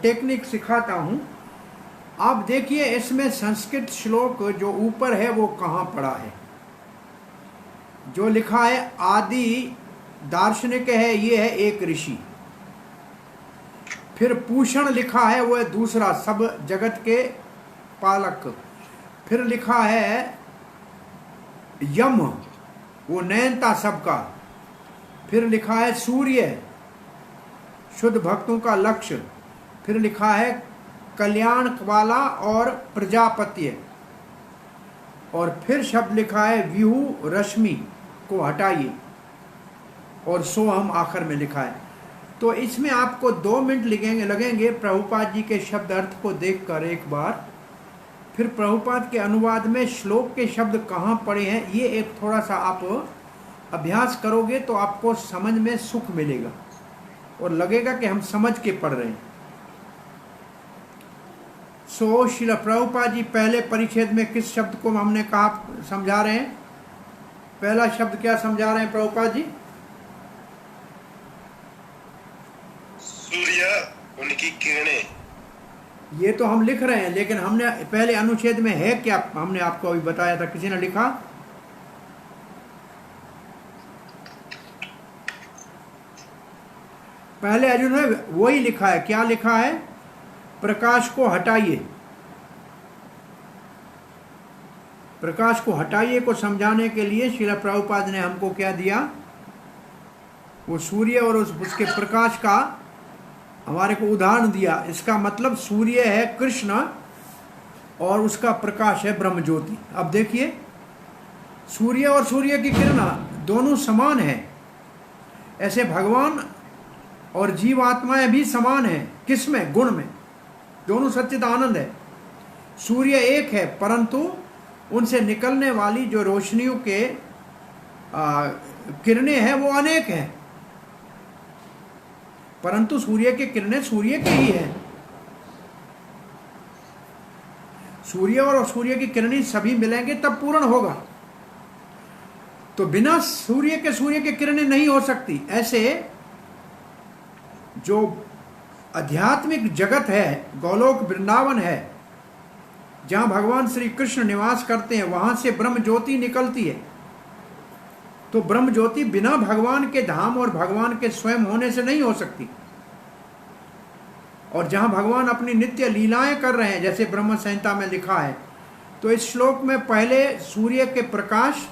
Speaker 1: टेक्निक सिखाता हूं। आप देखिए इसमें संस्कृत श्लोक जो ऊपर है वो कहाँ पड़ा है। जो लिखा है आदि दार्शनिक है, ये है एक ऋषि। फिर पूषण लिखा है, वो है दूसरा सब जगत के पालक। फिर लिखा है यम, वो नयनता सबका। फिर लिखा है सूर्य, शुद्ध भक्तों का लक्ष्य। फिर लिखा है कल्याण वाला और प्रजापत्य। और फिर शब्द लिखा है व्यूह रश्मि को हटाइए, और सो हम आखिर में लिखा है। तो इसमें आपको 2 मिनट लगेंगे प्रभुपाद जी के शब्द अर्थ को देखकर एक बार। फिर प्रभुपाद के अनुवाद में श्लोक के शब्द कहाँ पड़े हैं, ये एक थोड़ा सा आप अभ्यास करोगे तो आपको समझ में सुख मिलेगा और लगेगा कि हम समझ के पढ़ रहे हैं। सो श्रील प्रभुपाद जी पहले परिच्छेद में किस शब्द को हमने कहा समझा रहे हैं? पहला शब्द क्या समझा रहे हैं प्रभुपाद जी?
Speaker 5: सूर्य, उनकी किरणें।
Speaker 1: ये तो हम लिख रहे हैं, लेकिन हमने पहले अनुच्छेद में है क्या, हमने आपको अभी बताया था, किसी ने लिखा? पहले अर्जुन ने वही लिखा है। क्या लिखा है? प्रकाश को हटाइए। प्रकाश को हटाइए को समझाने के लिए श्रील प्रभुपाद ने हमको क्या दिया? वो सूर्य और उसके प्रकाश का हमारे को उदाहरण दिया। इसका मतलब सूर्य है कृष्ण और उसका प्रकाश है ब्रह्म ज्योति। अब देखिए सूर्य और सूर्य की किरण दोनों समान है। ऐसे भगवान और जीवात्माएं भी समान हैं। किसमें? गुण में। दोनों सच्चिद आनंद है। सूर्य एक है परंतु उनसे निकलने वाली जो रोशनियों के किरणें हैं वो अनेक हैं। परंतु सूर्य की किरणें सूर्य की ही है। सूर्य और सूर्य की किरणें सभी मिलेंगे तब पूर्ण होगा। तो बिना सूर्य के किरणें नहीं हो सकती। ऐसे जो आध्यात्मिक जगत है, गोलोक वृंदावन है, जहां भगवान श्री कृष्ण निवास करते हैं, वहां से ब्रह्म ज्योति निकलती है। तो ब्रह्म ज्योति बिना भगवान के धाम और भगवान के स्वयं होने से नहीं हो सकती। और जहां भगवान अपनी नित्य लीलाएं कर रहे हैं, जैसे ब्रह्म संहिता में लिखा है, तो इस श्लोक में पहले सूर्य के प्रकाश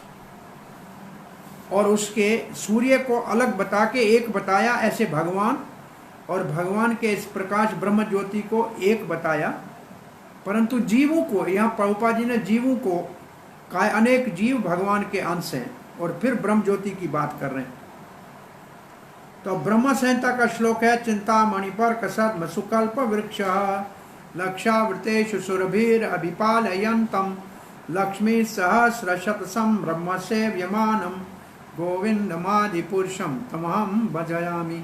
Speaker 1: और उसके सूर्य को अलग बता के एक बताया, ऐसे भगवान और भगवान के इस प्रकाश ब्रह्म ज्योति को एक बताया। परंतु जीवों को, यहाँ प्रभुपाद जी ने जीवों को कहा, अनेक जीव भगवान के अंश हैं, और फिर ब्रह्म ज्योति की बात कर रहे हैं। तो ब्रह्म संहिता का श्लोक है, चिंता मणिपर कसद सुकल्प वृक्ष लक्षावृतेषु सुरभिर अभिपालयन्तम लक्ष्मी सहस्र शतसम ब्रह्म से व्यमानम गोविंदमादि पुरुषम तमहम भजयामि।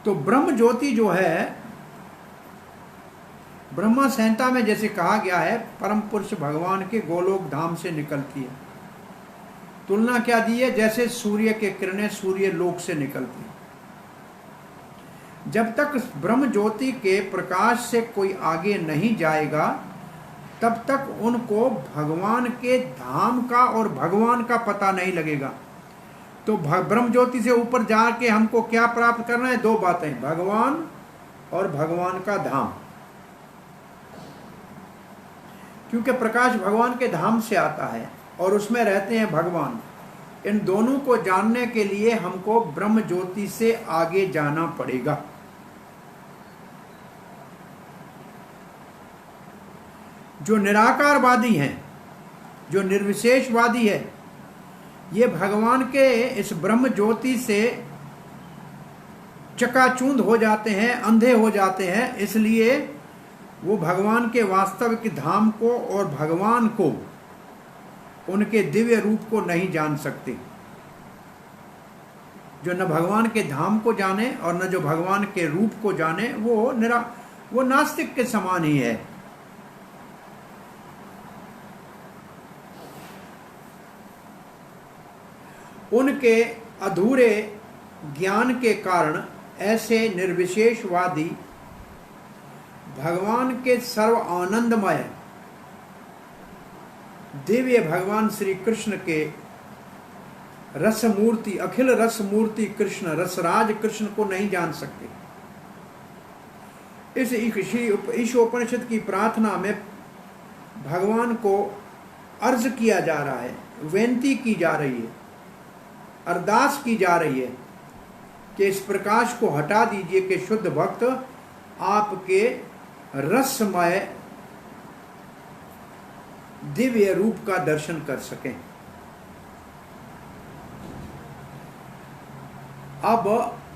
Speaker 1: तो ब्रह्म ज्योति जो है, ब्रह्म संहिता में जैसे कहा गया है, परम पुरुष भगवान के गोलोक धाम से निकलती है। तुलना क्या दी है, जैसे सूर्य के किरणें सूर्य लोक से निकलती है। जब तक ब्रह्म ज्योति के प्रकाश से कोई आगे नहीं जाएगा, तब तक उनको भगवान के धाम का और भगवान का पता नहीं लगेगा। तो ब्रह्म ज्योति से ऊपर जाके हमको क्या प्राप्त करना है? दो बातें, भगवान और भगवान का धाम। क्योंकि प्रकाश भगवान के धाम से आता है और उसमें रहते हैं भगवान। इन दोनों को जानने के लिए हमको ब्रह्म ज्योति से आगे जाना पड़ेगा। जो निराकारवादी हैं, जो निर्विशेषवादी है, ये भगवान के इस ब्रह्म ज्योति से चकाचूंध हो जाते हैं, अंधे हो जाते हैं। इसलिए वो भगवान के वास्तविक धाम को और भगवान को, उनके दिव्य रूप को नहीं जान सकते। जो न भगवान के धाम को जाने और न जो भगवान के रूप को जाने, वो नास्तिक के समान ही है। उनके अधूरे ज्ञान के कारण ऐसे निर्विशेषवादी भगवान के सर्व आनंदमय दिव्य भगवान श्री कृष्ण के रस मूर्ति, अखिल रस मूर्ति कृष्ण, रसराज कृष्ण को नहीं जान सकते। इस उपनिषद की प्रार्थना में भगवान को अर्ज किया जा रहा है, विनती की जा रही है, अरदास की जा रही है कि इस प्रकाश को हटा दीजिए कि शुद्ध भक्त आपके रसमय दिव्य रूप का दर्शन कर सकें। अब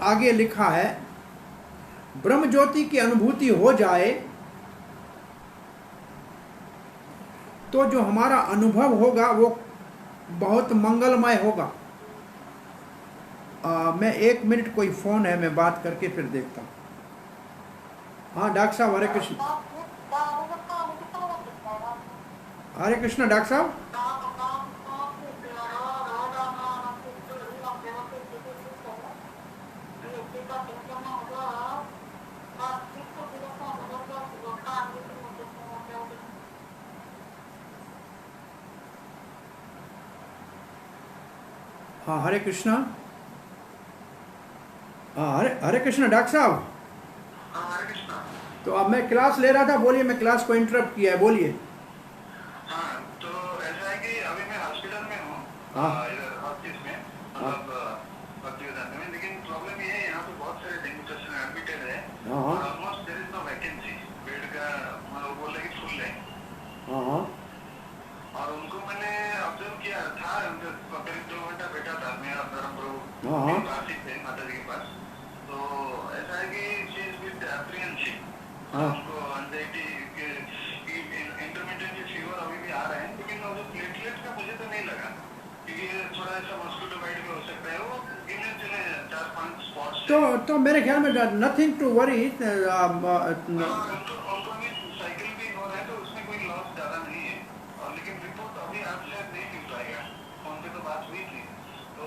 Speaker 1: आगे लिखा है, ब्रह्म ज्योति की अनुभूति हो जाए तो जो हमारा अनुभव होगा वो बहुत मंगलमय होगा। मैं 1 मिनट, कोई फोन है, मैं बात करके फिर देखता हूँ। हाँ डॉक्टर साहब, हरे कृष्ण। हरे कृष्ण डॉक्टर साहब। हाँ हरे कृष्णा। हरे कृष्ण डॉक्टर साहब।
Speaker 3: हरे कृष्णा।
Speaker 1: तो अब मैं क्लास ले रहा था, बोलिए, मैं क्लास को इंटरप्ट किया है, बोलिए।
Speaker 3: हाँ, तो ऐसा है कि अभी मैं हॉस्पिटल में हूँ, इधर ऑफिस में, मतलब में, लेकिन प्रॉब्लम ये है यहाँ पे बहुत सारे डेंगू पेशेंट एडमिटेड है और almost there is no vacancy, bed का मतलब बोल रहे कि फुल है। और उनको मैंने ऑब्जर्व किया था, करीब 2 घंटा बैठा था मैं धर्मपुर माता जी के पास। तो ऐसा है कि शी इज विद एप्रीहेंसिव, उनको एंजाइटी के इंटरमिटेंट फीवर अभी भी आ रहे हैं, लेकिन वो प्लेटलेट का मुझे तो नहीं लगा, क्योंकि थोड़ा ऐसा मॉस्किटो बाइट भी हो सकता है। वो गिने चुने 4 5 स्पॉट्स
Speaker 1: तो मेरे ख्याल में नथिंग टू वरी।
Speaker 3: उनको भी साइकिल भी हो रहा है, तो उसमें कोई लॉस ज्यादा नहीं है। और लेकिन रिपोर्ट अभी आप शायद नहीं मिल पाएगा, फोन पे तो बात हुई थी, तो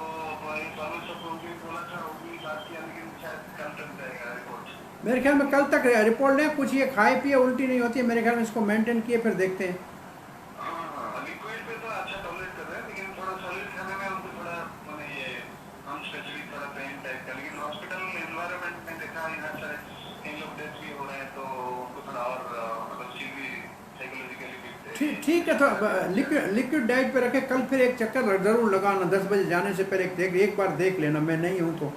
Speaker 3: सब भी बोला था, वो भी बात किया, लेकिन शायद कल तक जाएगा रिपोर्ट।
Speaker 1: मेरे ख्याल में कल तक रिपोर्ट लें। कुछ ये खाए पिए उल्टी नहीं होती है मेरे ख्याल में, इसको मेंटेन किए फिर देखते हैं।
Speaker 3: लिक्विड पे तो अच्छा टॉलरेट कर रहे हैं, लेकिन थोड़ा सॉलिड खाने में उनको थोड़ा मैंने ये अनस्पेसिफिक थोड़ा पेन टाइप का। लेकिन हॉस्पिटल एनवायरनमेंट में देखा यहाँ से इन लोग डेथ भी हो रहे हैं, तो उनको थोड़ा और बच्ची भी साइकोलॉजिकली
Speaker 1: ठीक है। तो लिक्विड डाइट पे रखे। कल फिर एक चक्कर जरूर लगाना, 10 बजे जाने से पहले एक बार देख लेना। मैं नहीं हूँ तो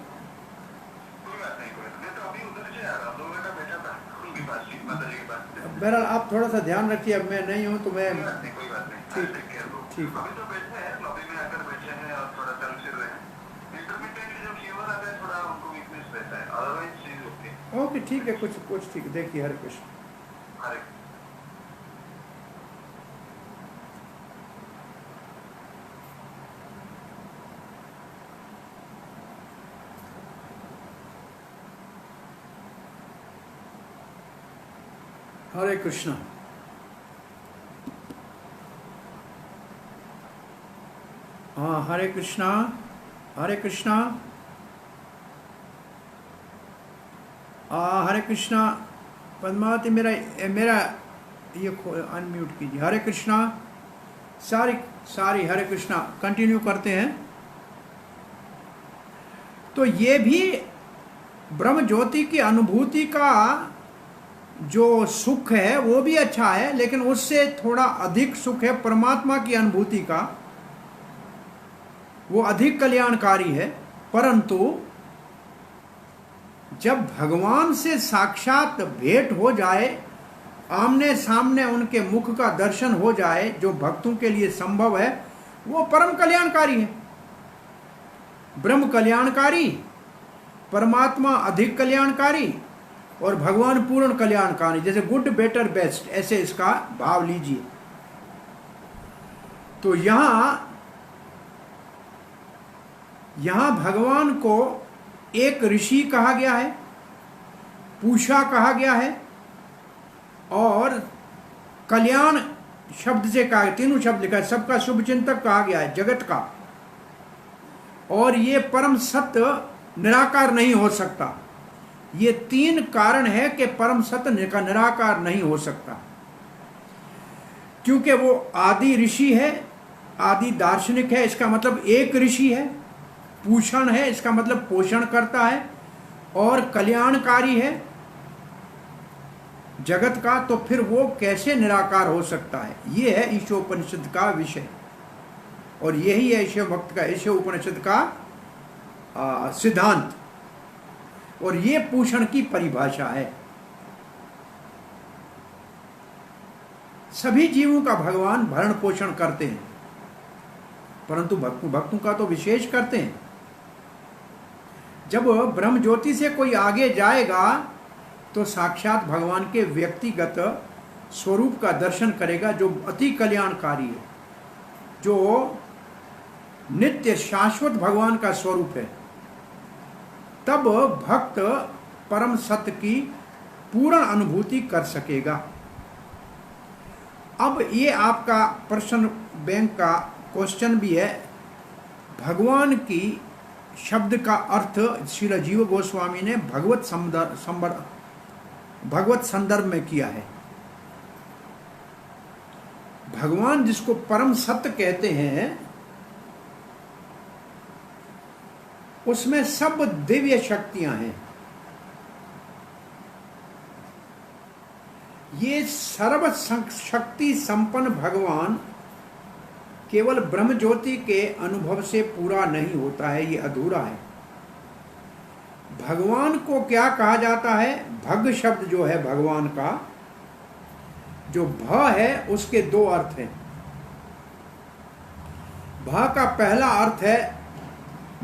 Speaker 1: बहरहाल आप थोड़ा सा ध्यान रखिए। अब मैं नहीं हूँ तो मैं ठीक ठीक।
Speaker 3: अभी तो बैठे हैं लॉबी में, आकर बैठे हैं और थोड़ा चल फिर रहे हैं। इंटरमिटेंटली जब फीवर आता है थोड़ा उनको वीकनेस रहता है, अदरवाइज चीज ओके।
Speaker 1: ओके ठीक है। कुछ ठीक। देखिए हरे कृष्ण।
Speaker 3: हरे
Speaker 1: हरे कृष्ण। हाँ हरे कृष्णा हरे कृष्णा। हरे कृष्णा। पद्मावती मेरा ये अनम्यूट कीजिए। हरे कृष्णा। सारी हरे कृष्णा। कंटिन्यू करते हैं। तो ये भी ब्रह्म ज्योति की अनुभूति का जो सुख है वो भी अच्छा है, लेकिन उससे थोड़ा अधिक सुख है परमात्मा की अनुभूति का। वो अधिक कल्याणकारी है। परंतु जब भगवान से साक्षात भेंट हो जाए, आमने सामने उनके मुख का दर्शन हो जाए, जो भक्तों के लिए संभव है, वो परम कल्याणकारी है। ब्रह्म कल्याणकारी, परमात्मा अधिक कल्याणकारी और भगवान पूर्ण कल्याणकारी। जैसे गुड बेटर बेस्ट, ऐसे इसका भाव लीजिए। तो यहां भगवान को एक ऋषि कहा गया है, पूषा कहा गया है, और कल्याण शब्द से कहा गया। तीनों शब्द लिखा है। सबका शुभ चिंतक कहा गया है, जगत का। और ये परम सत्य निराकार नहीं हो सकता। ये 3 कारण है कि परम सत्य का निराकार नहीं हो सकता। क्योंकि वो आदि ऋषि है, आदि दार्शनिक है, इसका मतलब एक ऋषि है। पूषण है, इसका मतलब पोषण करता है, और कल्याणकारी है जगत का। तो फिर वो कैसे निराकार हो सकता है? ये है ईशोपनिषद का विषय, और यही है ईशो भक्त का, ईशोपनिषद का सिद्धांत। और ये पूषण की परिभाषा है। सभी जीवों का भगवान भरण पोषण करते हैं, परंतु भक्तों का तो विशेष करते हैं। जब ब्रह्म ज्योति से कोई आगे जाएगा तो साक्षात भगवान के व्यक्तिगत स्वरूप का दर्शन करेगा, जो अति कल्याणकारी है, जो नित्य शाश्वत भगवान का स्वरूप है। तब भक्त परम सत्य की पूर्ण अनुभूति कर सकेगा। अब ये आपका प्रश्न बैंक का क्वेश्चन भी है। भगवान की शब्द का अर्थ श्री जीव गोस्वामी ने भगवत संदर्भ में किया है। भगवान जिसको परम सत्य कहते हैं, उसमें सब दिव्य शक्तियां हैं। ये सर्व शक्ति संपन्न भगवान केवल ब्रह्म ज्योति के अनुभव से पूरा नहीं होता है, ये अधूरा है। भगवान को क्या कहा जाता है? भग शब्द जो है भगवान का, जो भ है उसके 2 अर्थ हैं। भ का पहला अर्थ है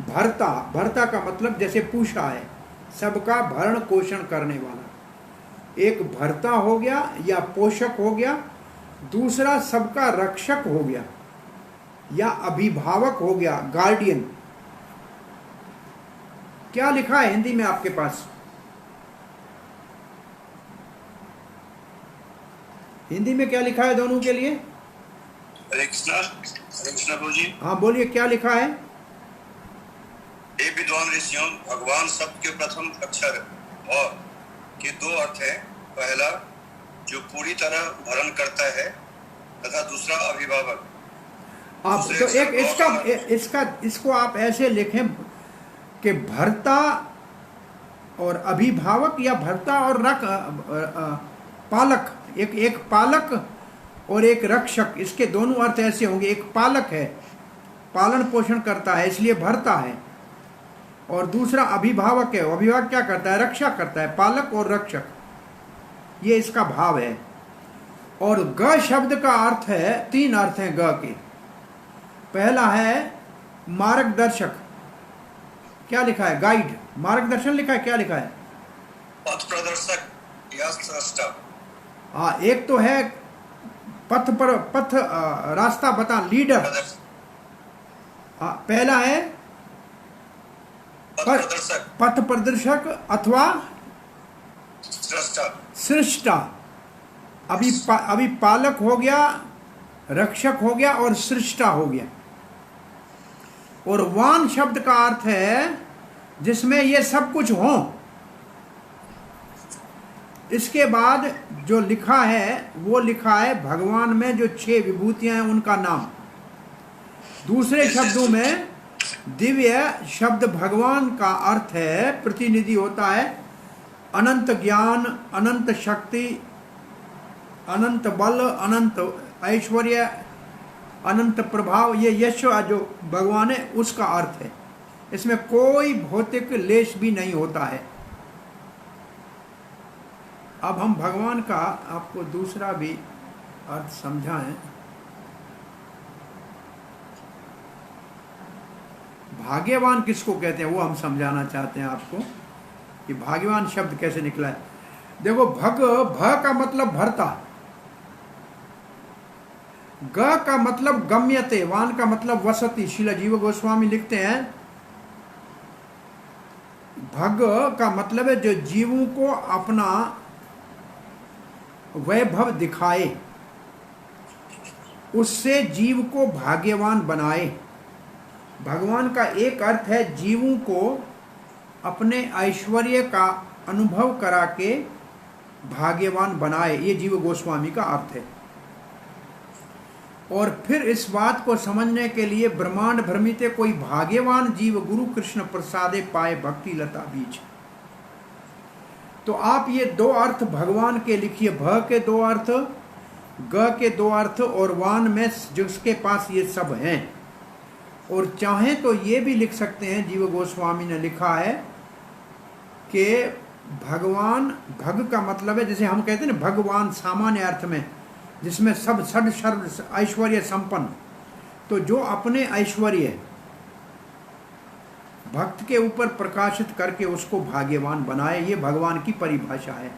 Speaker 1: भर्ता। भर्ता का मतलब जैसे पूषा है, सबका भरण पोषण करने वाला। एक भर्ता हो गया या पोषक हो गया, दूसरा सबका रक्षक हो गया या अभिभावक हो गया, गार्डियन। क्या लिखा है हिंदी में आपके पास? हिंदी में क्या लिखा है दोनों के लिए?
Speaker 5: हरे कृष्णा प्रभु जी।
Speaker 1: हाँ बोलिए, क्या लिखा है?
Speaker 5: हे विद्वान ऋषियों, भगवान शब्द के प्रथम अक्षर और के दो अर्थ हैं। पहला जो पूरी तरह भरण करता है तथा दूसरा अभिभावक।
Speaker 1: आप तो एक इसको आप ऐसे लिखें कि भर्ता और अभिभावक, या भर्ता और पालक, एक पालक और एक रक्षक, इसके दोनों अर्थ ऐसे होंगे। एक पालक है, पालन पोषण करता है इसलिए भर्ता है, और दूसरा अभिभावक है, अभिभावक क्या करता है? रक्षा करता है। पालक और रक्षक, ये इसका भाव है। और ग शब्द का अर्थ है, तीन अर्थ हैं ग के। पहला है मार्गदर्शक, क्या लिखा है? गाइड, मार्गदर्शन लिखा है, क्या लिखा है?
Speaker 5: पथ प्रदर्शक या स्रष्टा।
Speaker 1: हाँ, एक तो है पथ रास्ता बता, लीडर। हाँ, पहला है पथ प्रदर्शक अथवा सृष्टा। अभी पालक हो गया, रक्षक हो गया और सृष्टा हो गया। और वान शब्द का अर्थ है जिसमें ये सब कुछ हो। इसके बाद जो लिखा है वो लिखा है भगवान में जो 6 विभूतियां हैं उनका नाम। दूसरे शब्दों में दिव्य शब्द भगवान का अर्थ है, प्रतिनिधि होता है अनंत ज्ञान, अनंत शक्ति, अनंत बल, अनंत ऐश्वर्य, अनंत प्रभाव। ये यश जो भगवान है उसका अर्थ है। इसमें कोई भौतिक लेश भी नहीं होता है। अब हम भगवान का आपको दूसरा भी अर्थ समझाएं। भाग्यवान किसको कहते हैं वो हम समझाना चाहते हैं आपको कि भाग्यवान शब्द कैसे निकला है। देखो, भ का मतलब भरता, ग का मतलब गम्यते, वान का मतलब वसति। श्रील जीव गोस्वामी लिखते हैं भग का मतलब है जो जीवों को अपना वैभव दिखाए, उससे जीव को भाग्यवान बनाए। भगवान का एक अर्थ है जीवों को अपने ऐश्वर्य का अनुभव करा के भाग्यवान बनाए, ये जीव गोस्वामी का अर्थ है। और फिर इस बात को समझने के लिए ब्रह्मांड भ्रमिते कोई भाग्यवान जीव गुरु कृष्ण प्रसादे पाए भक्ति लता बीज। तो आप ये 2 अर्थ भगवान के लिखिए, भ के 2 अर्थ, ग के 2 अर्थ, और वान में जिसके पास ये सब हैं। और चाहें तो ये भी लिख सकते हैं, जीव गोस्वामी ने लिखा है कि भगवान, भग का मतलब है जैसे हम कहते हैं ना भगवान सामान्य अर्थ में, जिसमें सब षड सर्व ऐश्वर्य संपन्न। तो जो अपने ऐश्वर्य भक्त के ऊपर प्रकाशित करके उसको भाग्यवान बनाए, ये भगवान की परिभाषा है।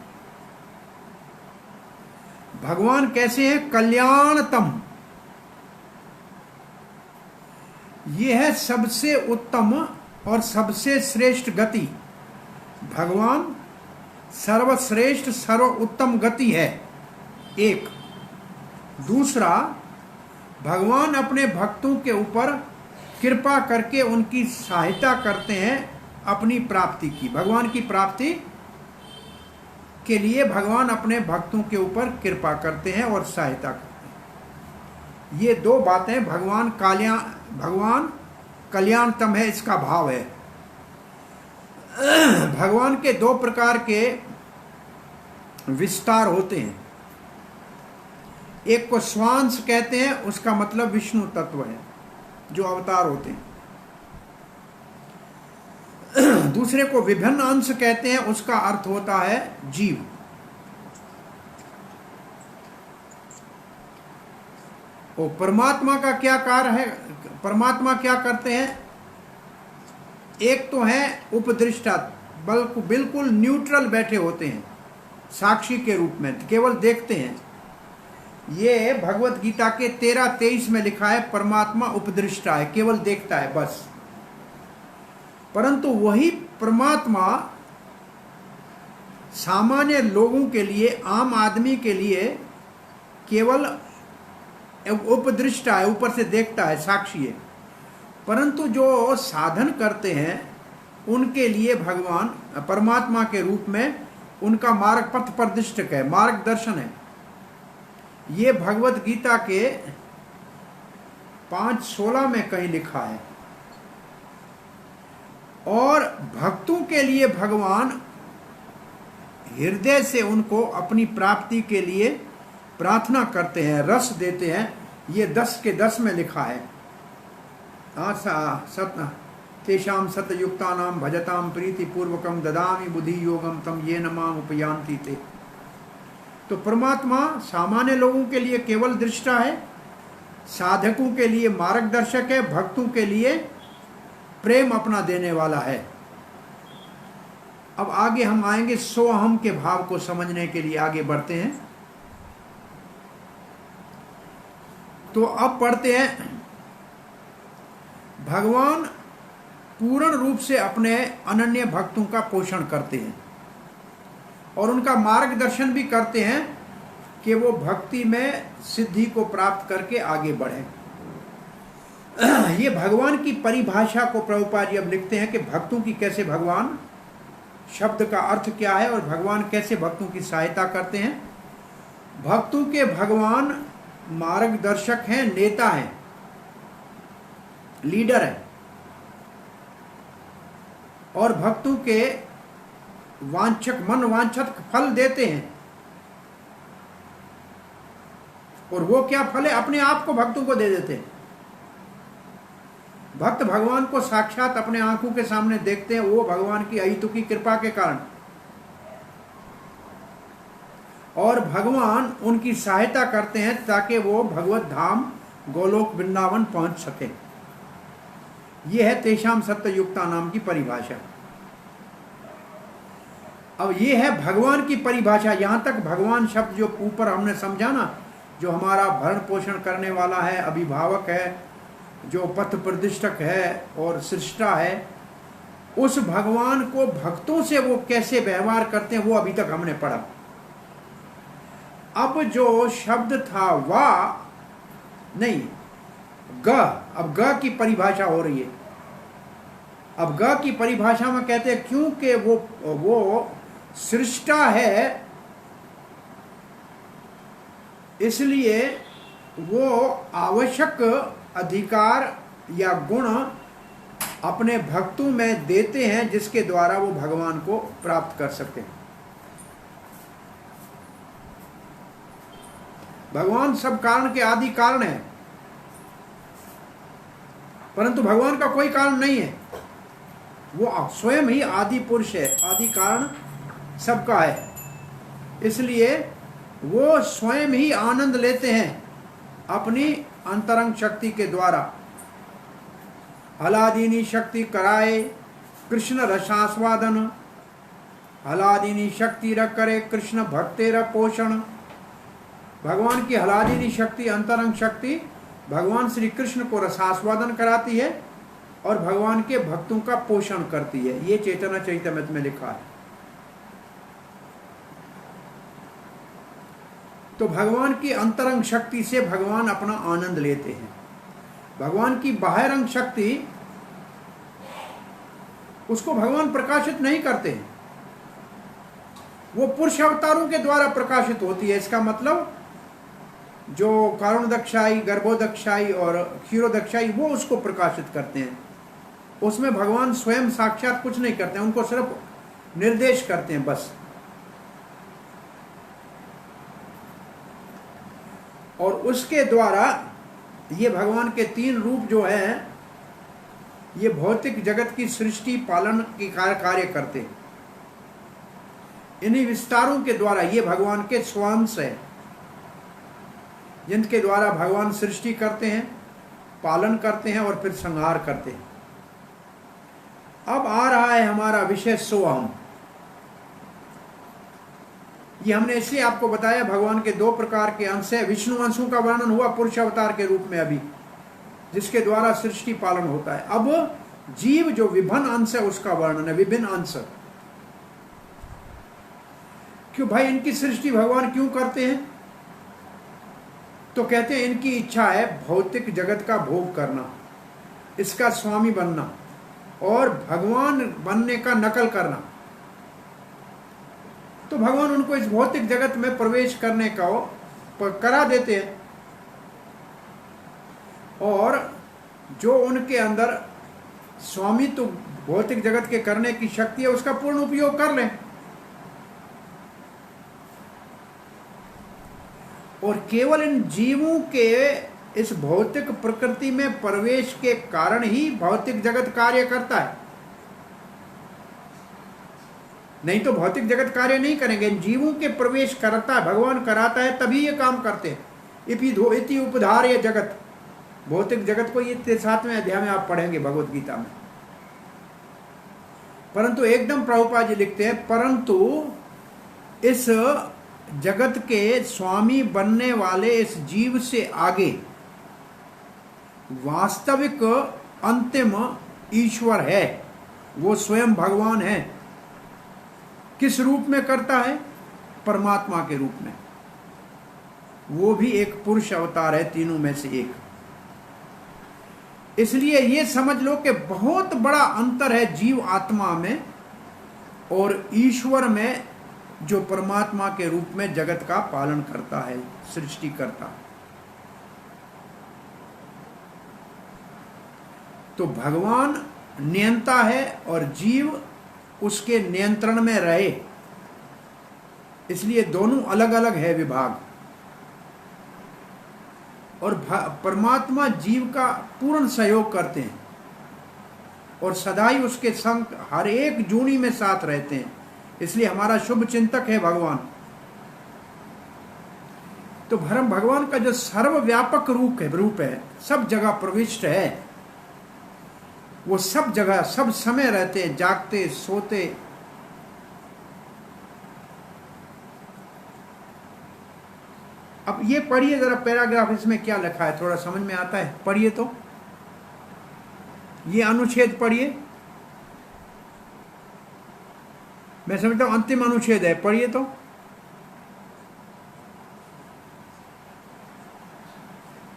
Speaker 1: भगवान कैसे हैं? कल्याणतम, ये है सबसे उत्तम और सबसे श्रेष्ठ गति। भगवान सर्वश्रेष्ठ सर्व उत्तम गति है एक। दूसरा, भगवान अपने भक्तों के ऊपर कृपा करके उनकी सहायता करते हैं अपनी प्राप्ति की। भगवान की प्राप्ति के लिए भगवान अपने भक्तों के ऊपर कृपा करते हैं और सहायता करते हैं। ये 2 बातें भगवान कल्याणतम है, इसका भाव है। भगवान के 2 प्रकार के विस्तार होते हैं। एक को स्वांश कहते हैं, उसका मतलब विष्णु तत्व है जो अवतार होते हैं। दूसरे को विभिन्न अंश कहते हैं, उसका अर्थ होता है जीव। और परमात्मा का क्या कार्य है? परमात्मा क्या करते हैं? एक तो है उपदृष्टा, बिल्कुल न्यूट्रल बैठे होते हैं, साक्षी के रूप में केवल देखते हैं। ये भगवत गीता के 13-23 में लिखा है, परमात्मा उपदृष्टा है, केवल देखता है बस। परंतु वही परमात्मा सामान्य लोगों के लिए, आम आदमी के लिए केवल उपदृष्टा है, ऊपर से देखता है, साक्षी है। परंतु जो साधन करते हैं उनके लिए भगवान परमात्मा के रूप में उनका मार्ग पथ प्रदिष्टक है, मार्गदर्शन है। ये भगवत गीता के 5:16 में कहीं लिखा है। और भक्तों के लिए भगवान हृदय से उनको अपनी प्राप्ति के लिए प्रार्थना करते हैं, रस देते हैं। ये 10 के 10 में लिखा है। तेषाम सतयुक्तानाम भजताम प्रीति पूर्वकम ददामि बुद्धि योगम तम ये नमाम उपयांति ते। तो परमात्मा सामान्य लोगों के लिए केवल दृष्टा है, साधकों के लिए मार्गदर्शक है, भक्तों के लिए प्रेम अपना देने वाला है। अब आगे हम आएंगे, सोअहम के भाव को समझने के लिए आगे बढ़ते हैं। तो अब पढ़ते हैं, भगवान पूर्ण रूप से अपने अनन्य भक्तों का पोषण करते हैं और उनका मार्गदर्शन भी करते हैं कि वो भक्ति में सिद्धि को प्राप्त करके आगे बढ़े। ये भगवान की परिभाषा को प्रभुपाद जी अब लिखते हैं कि भक्तों की कैसे, भगवान शब्द का अर्थ क्या है और भगवान कैसे भक्तों की सहायता करते हैं। भक्तों के भगवान मार्गदर्शक हैं, नेता हैं, लीडर हैं और भक्तों के वांछक मन वांछित फल देते हैं। और वो क्या फल है? अपने आप को भक्तों को दे देते हैं। भक्त भगवान को साक्षात अपने आंखों के सामने देखते हैं, वो भगवान की अहितुकी कृपा के कारण, और भगवान उनकी सहायता करते हैं ताकि वो भगवत धाम गोलोक वृंदावन पहुंच सके। ये है तेषाम सत्ययुक्ता नाम की परिभाषा। अब ये है भगवान की परिभाषा। यहां तक भगवान शब्द जो ऊपर हमने समझा ना, जो हमारा भरण पोषण करने वाला है, अभिभावक है, जो पथ प्रदिष्टक है और सृष्टा है, उस भगवान को भक्तों से वो कैसे व्यवहार करते हैं वो अभी तक हमने पढ़ा। अब जो शब्द था वा नहीं ग, अब ग की परिभाषा हो रही है। अब ग की परिभाषा में कहते हैं क्योंकि वो सृष्टा है, इसलिए वो आवश्यक अधिकार या गुण अपने भक्तों में देते हैं जिसके द्वारा वो भगवान को प्राप्त कर सकते हैं। भगवान सब कारण के आदि कारण है, परंतु भगवान का कोई कारण नहीं है। वो स्वयं ही आदि पुरुष है, आदि कारण सबका है। इसलिए वो स्वयं ही आनंद लेते हैं अपनी अंतरंग शक्ति के द्वारा। हलादीनी शक्ति कराए कृष्ण रसास्वादन, हलादीनी शक्ति रख करे कृष्ण भक्तेर पोषण। भगवान की हलादीनी शक्ति, अंतरंग शक्ति भगवान श्री कृष्ण को रसास्वादन कराती है और भगवान के भक्तों का पोषण करती है। ये चैतन्य चैतन्य में लिखा है। तो भगवान की अंतरंग शक्ति से भगवान अपना आनंद लेते हैं। भगवान की बाह्यरंग शक्ति, उसको भगवान प्रकाशित नहीं करते हैं, वो पुरुष अवतारों के द्वारा प्रकाशित होती है। इसका मतलब जो कारुणदक्षाई, गर्भोदक्षाई और क्षीरोदक्षाई वो उसको प्रकाशित करते हैं। उसमें भगवान स्वयं साक्षात कुछ नहीं करते हैं, उनको सिर्फ निर्देश करते हैं बस। और उसके द्वारा ये भगवान के 3 रूप जो हैं, ये भौतिक जगत की सृष्टि पालन की कार्य करते हैं। इन्हीं विस्तारों के द्वारा ये भगवान के स्वांश है, जिनके द्वारा भगवान सृष्टि करते हैं, पालन करते हैं और फिर संहार करते हैं। अब आ रहा है हमारा विषय सोअहम। ये हमने इसलिए आपको बताया, भगवान के 2 प्रकार के अंश है। विष्णु अंशों का वर्णन हुआ पुरुष अवतार के रूप में अभी, जिसके द्वारा सृष्टि पालन होता है। अब जीव जो विभिन्न अंश है उसका वर्णन है, विभिन्न अंश। क्यों भाई इनकी सृष्टि भगवान क्यों करते हैं? तो कहते हैं इनकी इच्छा है भौतिक जगत का भोग करना, इसका स्वामी बनना और भगवान बनने का नकल करना। तो भगवान उनको इस भौतिक जगत में प्रवेश करने का करा देते हैं और जो उनके अंदर स्वामी तो भौतिक जगत के करने की शक्ति है उसका पूर्ण उपयोग कर लें। और केवल इन जीवों के इस भौतिक प्रकृति में प्रवेश के कारण ही भौतिक जगत कार्य करता है, नहीं तो भौतिक जगत कार्य नहीं करेंगे। इन जीवों के प्रवेश करता है, भगवान कराता है, तभी ये काम करते हैं। इति उपधार्य जगत, भौतिक जगत को ये 7वें अध्याय में आप पढ़ेंगे भगवत गीता में। परंतु एकदम प्रभुपाद जी लिखते हैं, परंतु इस जगत के स्वामी बनने वाले इस जीव से आगे वास्तविक अंतिम ईश्वर है, वो स्वयं भगवान है। किस रूप में करता है? परमात्मा के रूप में। वो भी एक पुरुष अवतार है, तीनों में से एक। इसलिए ये समझ लो कि बहुत बड़ा अंतर है जीव आत्मा में और ईश्वर में, जो परमात्मा के रूप में जगत का पालन करता है, सृष्टि करता। तो भगवान नियंता है और जीव उसके नियंत्रण में रहे, इसलिए दोनों अलग अलग है विभाग। और परमात्मा जीव का पूर्ण सहयोग करते हैं और सदा ही उसके संग हर एक जूनी में साथ रहते हैं, इसलिए हमारा शुभ चिंतक है भगवान। तो भगवान का जो सर्वव्यापक रूप है, सब जगह प्रविष्ट है, वो सब जगह सब समय रहते हैं, जागते सोते। अब ये पढ़िए जरा पैराग्राफ, इसमें क्या लिखा है थोड़ा समझ में आता है, पढ़िए तो। ये अनुच्छेद पढ़िए, मैं समझता हूं अंतिम अनुच्छेद है, पढ़िए तो।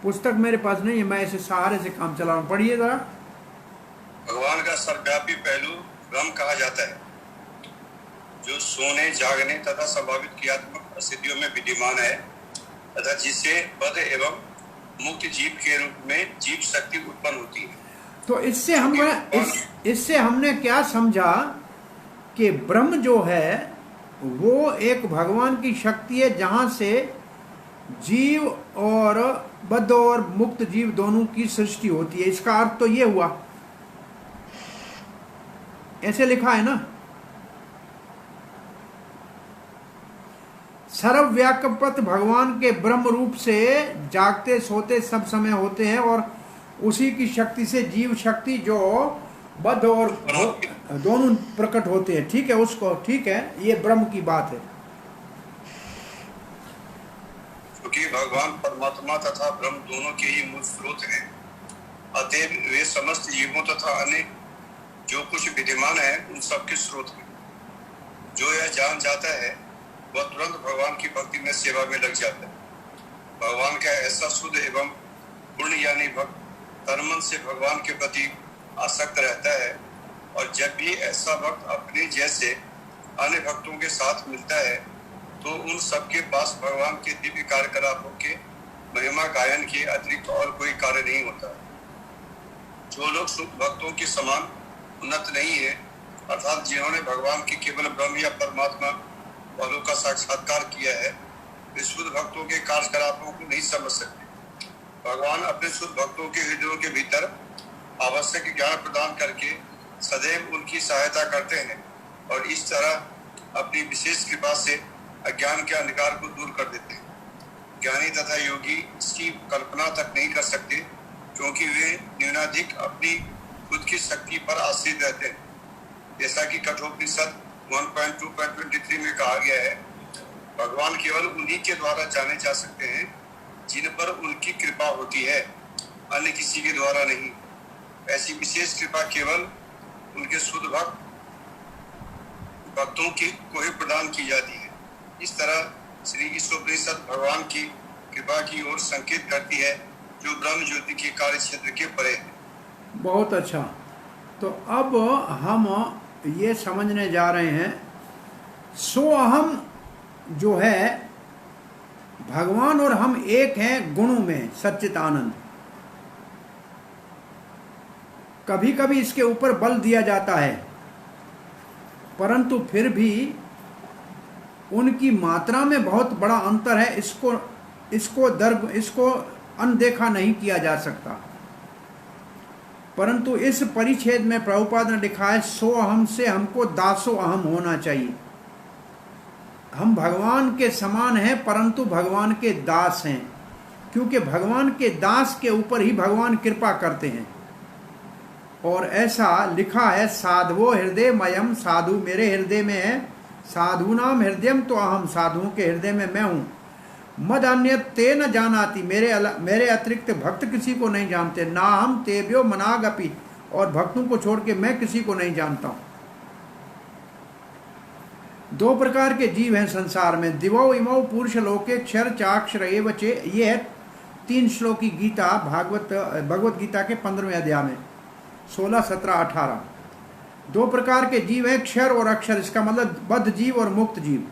Speaker 1: पुस्तक मेरे पास नहीं है, मैं ऐसे सहारे से काम चला रहा हूं, पढ़िए जरा।
Speaker 6: भगवान का सर्वव्यापी पहलू ब्रह्म कहा जाता है, जो सोने, जागने तथा संभावित क्रियात्मक स्थितियों में विद्यमान है तथा जिससे बद्ध एवं मुक्त जीव के रूप में जीव शक्ति उत्पन्न होती है।
Speaker 1: तो इससे हमने क्या समझा कि ब्रह्म जो है वो एक भगवान की शक्ति है, जहां से जीव और बद्ध और मुक्त जीव दोनों की सृष्टि होती है। इसका अर्थ तो ये हुआ, ऐसे लिखा है ना, सर्वव्यापक भगवान के ब्रह्म रूप से जागते सोते सब समय होते हैं और उसी की शक्ति से जीव शक्ति जो बद्ध और दोनों प्रकट होते हैं। ठीक है, उसको ठीक है, ये ब्रह्म की बात है।
Speaker 6: क्योंकि भगवान परमात्मा तथा ब्रह्म दोनों के ही मूल स्रोत हैं, अतएव वे समस्त जीवों तथा अन्य जो कुछ विद्यमान है उन सबके स्रोत हैं। जो यह जान जाता है वह तुरंत भगवान की भक्ति में सेवा में लग जाता है। भगवान का ऐसा शुद्ध एवं पूर्ण यानी भक्त तन मन से भगवान के प्रति आसक्त रहता है, और जब भी ऐसा भक्त अपने जैसे अन्य भक्तों के साथ मिलता है तो उन सबके पास भगवान के दिव्य कार्यकलापों के महिमा गायन के अतिरिक्त और कोई कार्य नहीं होता। जो लोग शुद्ध भक्तों के समान उन्नत नहीं है, अर्थात जिन्होंने भगवान के केवल ब्रह्म या परमात्मा वालों का साक्षात्कार किया है, वे शुद्ध भक्तों के कार्यकलापों को नहीं समझ सकते। भगवान अपने शुद्ध भक्तों के हृदयों के भीतर आवश्यक ज्ञान प्रदान करके सदैव उनकी सहायता करते हैं और इस तरह अपनी विशेष कृपा से अज्ञान के अंधकार को दूर कर देते हैं। ज्ञानी तथा योगी इसकी कल्पना तक नहीं कर सकते, क्योंकि वे न्यूनाधिक अपनी खुद की शक्ति पर आश्रित रहते हैं। जैसा कि कठोपनिषद 1.2.23 में कहा गया है, भगवान केवल उन्हीं के द्वारा जाने जा सकते हैं जिन पर उनकी कृपा होती है, अन्य किसी के द्वारा नहीं। ऐसी विशेष कृपा केवल उनके शुद्ध भक्तों को ही प्रदान की जाती है। इस तरह श्री ईशोपनिषद भगवान की कृपा की ओर संकेत करती है, जो ब्रह्म ज्योति के कार्य क्षेत्र के परे है।
Speaker 1: बहुत अच्छा। तो अब हम ये समझने जा रहे हैं, सो अहम जो है भगवान और हम एक हैं गुणों में, सच्चिदानंद। कभी कभी इसके ऊपर बल दिया जाता है, परंतु फिर भी उनकी मात्रा में बहुत बड़ा अंतर है। इसको अनदेखा नहीं किया जा सकता। परंतु इस परिच्छेद में प्रभुपाद ने लिखा है, सो अहम से हमको दासो अहम होना चाहिए। हम भगवान के समान हैं, परंतु भगवान के दास हैं, क्योंकि भगवान के दास के ऊपर ही भगवान कृपा करते हैं। और ऐसा लिखा है, साधवो हृदय मयम, साधु मेरे हृदय में है, साधु नाम हृदयम, तो अहम साधुओं के हृदय में मैं हूं। मद अन्य ते न जानाति, मेरे अतिरिक्त भक्त किसी को नहीं जानते। ना हम तेव्यो मनागपि, और भक्तों को छोड़ के मैं किसी को नहीं जानता हूं। दो प्रकार के जीव हैं संसार में, दिवो इमो पुरुष लोके क्षर चाक्षर एव चे। ये है 3 श्लोक की गीता, भगवत गीता के 15वें अध्याय में 16, 17, 18। 2 प्रकार के जीव हैं, क्षर और अक्षर। इसका मतलब बद्ध जीव और मुक्त जीव।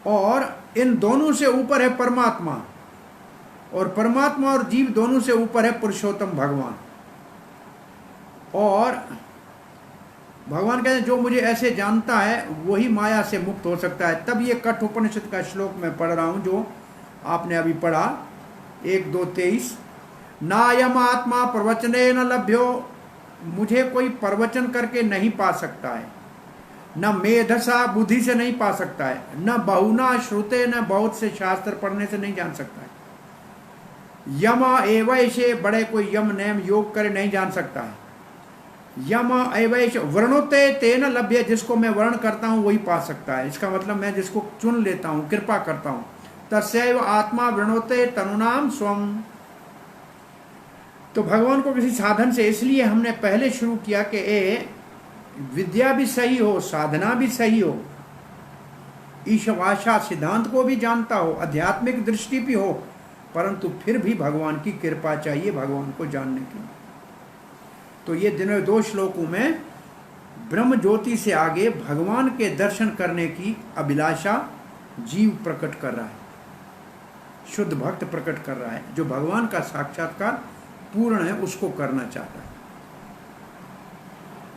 Speaker 1: और इन दोनों से ऊपर है परमात्मा, और परमात्मा और जीव दोनों से ऊपर है पुरुषोत्तम भगवान। और भगवान कहते हैं, जो मुझे ऐसे जानता है वही माया से मुक्त हो सकता है। तब ये कठोपनिषद का श्लोक मैं पढ़ रहा हूं, जो आपने अभी पढ़ा, 1, 2, 23। नायम आत्मा प्रवचने न लभ्यो, मुझे कोई प्रवचन करके नहीं पा सकता है। न मेधसा, बुद्धि से नहीं पा सकता है। न बहुना श्रुते, न बहुत से शास्त्र पढ़ने से नहीं जान सकता है। यमा एवैशे, बड़े कोई यम नेम योग करे नहीं जान सकता है। यमा एवैश वर्णोते तेन लभ्य, जिसको मैं वर्ण करता हूं वही पा सकता है। इसका मतलब मैं जिसको चुन लेता हूं, कृपा करता हूं। तस्यैव आत्मा वृणोते तनुनाम स्वम। तो भगवान को किसी साधन से, इसलिए हमने पहले शुरू किया कि विद्या भी सही हो, साधना भी सही हो, ईशभाषा सिद्धांत को भी जानता हो, आध्यात्मिक दृष्टि भी हो, परंतु फिर भी भगवान की कृपा चाहिए भगवान को जानने की। तो ये 2 श्लोकों में ब्रह्म ज्योति से आगे भगवान के दर्शन करने की अभिलाषा जीव प्रकट कर रहा है, शुद्ध भक्त प्रकट कर रहा है, जो भगवान का साक्षात्कार पूर्ण है उसको करना चाहता है।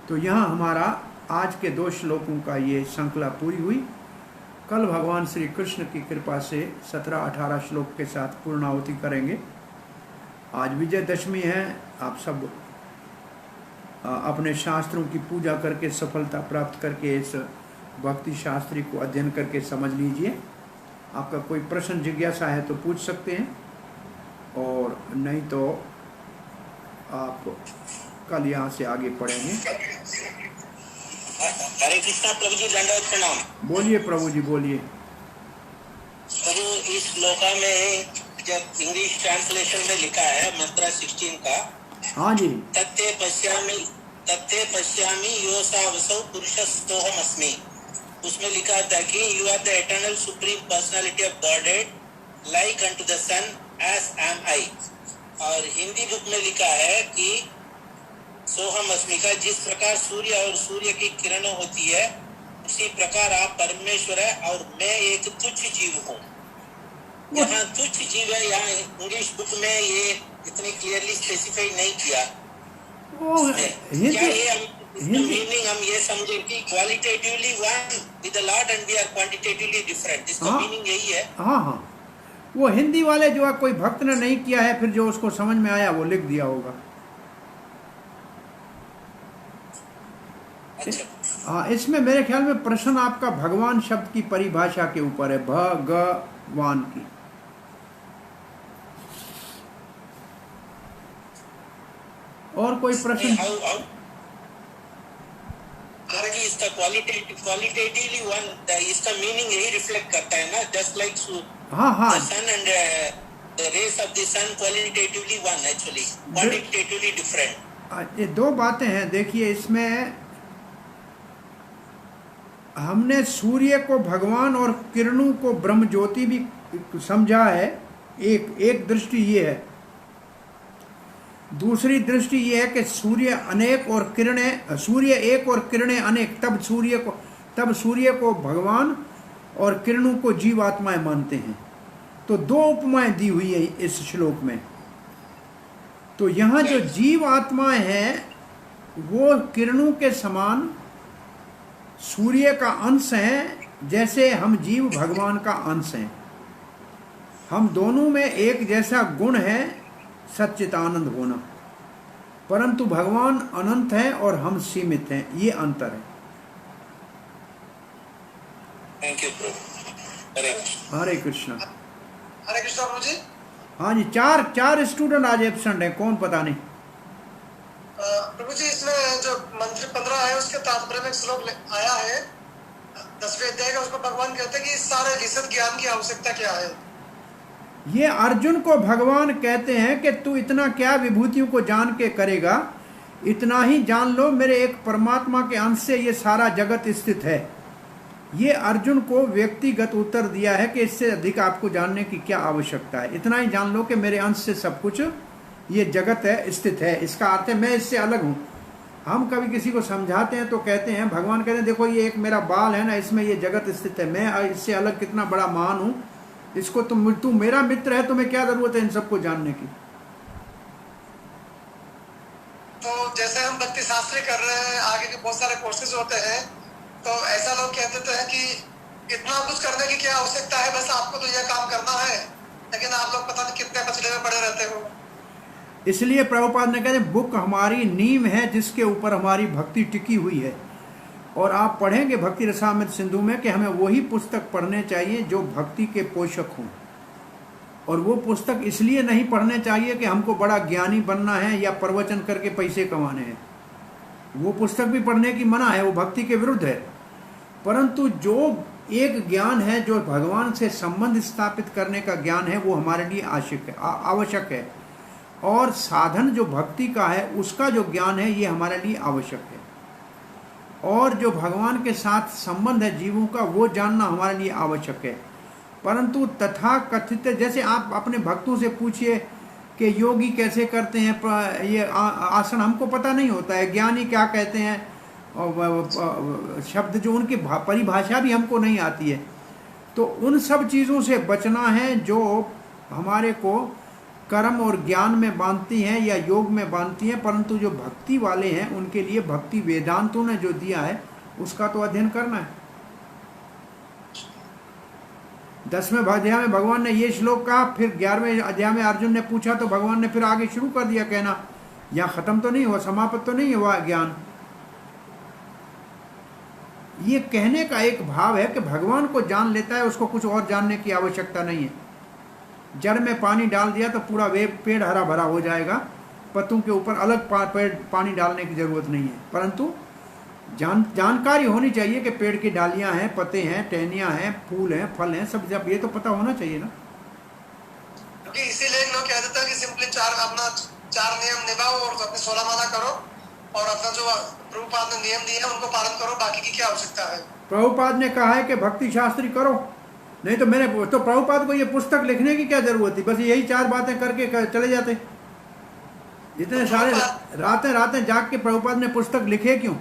Speaker 1: तो यहाँ हमारा आज के 2 श्लोकों का ये श्रृंखला पूरी हुई। कल भगवान श्री कृष्ण की कृपा से 17-18 श्लोक के साथ पूर्णाहुति करेंगे। आज विजयदशमी है। आप सब अपने शास्त्रों की पूजा करके सफलता प्राप्त करके इस भक्ति शास्त्री को अध्ययन करके समझ लीजिए। आपका कोई प्रश्न जिज्ञासा है तो पूछ सकते हैं, और नहीं तो आप कल यहाँ से आगे पढ़ेंगे।
Speaker 7: हरे कृष्णा प्रभु जी, दंडवत प्रणाम।
Speaker 1: बोलिए प्रभु जी, बोलिए।
Speaker 7: प्रभु, इस श्लोका में जब इंग्लिश ट्रांसलेशन में लिखा है मंत्र 16 का,
Speaker 1: हाँ जी,
Speaker 7: तत्ते पश्यामि योसावसौ पुरुषस्तोहम अस्मि, उसमें लिखा था कि you are the eternal supreme personality of Godhead, like unto the sun as am I. और हिंदी बुक में लिखा है कि सोहम अस्मि का, जिस प्रकार सूर्य और सूर्य की किरणें होती है उसी प्रकार आप परमेश्वर है और मैं एक तुच्छ जीव हूँ। यहाँ तुच्छ जीव है, यहाँ इंग्लिश बुक में ये इतनी क्लियरली स्पेसिफाई नहीं किया। क्या ये मीनिंग हम ये समझे कि qualitatively one with the lord and we are quantitatively different, इसका मीनिंग यही है।
Speaker 1: हाँ हाँ, वो हिंदी वाले जो है कोई भक्त ने नहीं किया है, फिर जो उसको समझ में आया वो लिख दिया होगा। हाँ, इसमें मेरे ख्याल में प्रश्न आपका भगवान शब्द की परिभाषा के ऊपर है, भगवान की। और कोई प्रश्न?
Speaker 7: इसका क्वालिटेटिवली वन, इसका मीनिंग यही रिफ्लेक्ट करता है ना, just like the sun and the rays of the sun qualitatively one, actually quantitatively different.
Speaker 1: ये दो बातें हैं। देखिए, इसमें हमने सूर्य को भगवान और किरणों को ब्रह्म ज्योति भी समझा है। एक दृष्टि ये है। दूसरी दृष्टि ये है कि सूर्य अनेक और किरणें, सूर्य एक और किरणें अनेक, तब सूर्य को भगवान और किरणों को जीवात्माएं मानते हैं। तो दो उपमाएं दी हुई है इस श्लोक में। तो यहाँ जो जीवात्माएं हैं वो किरणों के समान सूर्य का अंश हैं, जैसे हम जीव भगवान का अंश हैं। हम दोनों में एक जैसा गुण है, सच्चिदानंद होना, परंतु भगवान अनंत है और हम सीमित हैं। ये अंतर है।
Speaker 7: थैंक यू प्रभु।
Speaker 1: हरे कृष्णा।
Speaker 8: हरे कृष्णा प्रभु जी।
Speaker 1: हाँ जी, चार स्टूडेंट आज एब्सेंट हैं, कौन पता नहीं।
Speaker 8: प्रभु जी, इसमें जो मंत्र 15 है उसके तात्पर्य में एक श्लोक आया है 10वें अध्याय का। उसको भगवान कहते हैं कि इस सारे विशद ज्ञान की आवश्यकता क्या है।
Speaker 1: ये अर्जुन को भगवान कहते हैं कि तू इतना क्या विभूतियों को जान के करेगा, इतना ही जान लो मेरे एक परमात्मा के अंश से ये सारा जगत स्थित है। ये अर्जुन को व्यक्तिगत उत्तर दिया है कि इससे अधिक आपको जानने की क्या आवश्यकता है। इतना ही जान लो कि मेरे अंश से सब कुछ ये जगत है, स्थित है। इसका अर्थ है मैं इससे अलग हूँ। हम कभी किसी को समझाते हैं तो कहते हैं, भगवान कहते हैं देखो ये एक मेरा बाल है ना, इसमें ये जगत स्थित है, मैं इससे अलग कितना बड़ा महान हूँ। इसको तू मेरा मित्र है, तुम्हें क्या जरूरत है इन सबको जानने की।
Speaker 8: तो जैसे हम भक्ति शास्त्री कर रहे हैं, आगे के बहुत सारे कोर्सेज होते हैं, तो ऐसा लोग कह देते हैं कि इतना कुछ करने की क्या आवश्यकता है, बस आपको तो यह काम करना है। लेकिन आप लोग पता नहीं कितने पछड़े में पड़े रहते हो।
Speaker 1: इसलिए प्रभुपाद ने कहते बुक हमारी नींव है जिसके ऊपर हमारी भक्ति टिकी हुई है। और आप पढ़ेंगे भक्ति रसामृत सिंधु में कि हमें वही पुस्तक पढ़ने चाहिए जो भक्ति के पोषक हों। और वो पुस्तक इसलिए नहीं पढ़ने चाहिए कि हमको बड़ा ज्ञानी बनना है या प्रवचन करके पैसे कमाने हैं। वो पुस्तक भी पढ़ने की मना है, वो भक्ति के विरुद्ध है। परंतु जो एक ज्ञान है जो भगवान से संबंध स्थापित करने का ज्ञान है, वो हमारे लिए आवश्यक है। और साधन जो भक्ति का है उसका जो ज्ञान है ये हमारे लिए आवश्यक है। और जो भगवान के साथ संबंध है जीवों का, वो जानना हमारे लिए आवश्यक है। परंतु तथा कथित, जैसे आप अपने भक्तों से पूछिए कि योगी कैसे करते हैं ये आसन, हमको पता नहीं होता है। ज्ञानी क्या कहते हैं, और शब्द जो उनकी परिभाषा भी हमको नहीं आती है। तो उन सब चीज़ों से बचना है जो हमारे को कर्म और ज्ञान में बांधती हैं या योग में बांधती हैं। परंतु जो भक्ति वाले हैं उनके लिए भक्ति वेदांतों ने जो दिया है उसका तो अध्ययन करना है। 10वें अध्याय में भगवान ने ये श्लोक कहा, फिर 11वें अध्याय में अर्जुन ने पूछा तो भगवान ने फिर आगे शुरू कर दिया कहना। यहाँ खत्म तो नहीं हुआ, समाप्त तो नहीं हुआ ज्ञान। ये कहने का एक भाव है कि भगवान को जान लेता है, उसको कुछ और जानने की आवश्यकता नहीं है। जड़ में पानी डाल दिया तो पूरा पेड़ हरा भरा हो जाएगा, पत्तों के ऊपर अलग पानी डालने की जरूरत नहीं है। परंतु जानकारी होनी चाहिए कि पेड़ की डालियां हैं, पत्ते हैं, टहनियां हैं, फूल हैं, फल हैं, सब ये तो पता होना चाहिए ना।
Speaker 8: क्योंकि इसीलिए लोग कह देते हैं कि सिंपली अपना 4 नियम निभाओ और अपनी 16 माला करो और अपना जो प्रभुपाद ने नियम दिए हैं उनको पालन करो, बाकी की क्या आवश्यकता है।
Speaker 1: प्रभुपाद ने कहा है कि भक्ति शास्त्री करो, नहीं तो तो प्रभुपाद को ये पुस्तक लिखने की क्या जरूरत थी, बस यही 4 बातें करके चले जाते। इतने सारे रातें जाग के प्रभुपाद ने पुस्तक लिखे क्यों?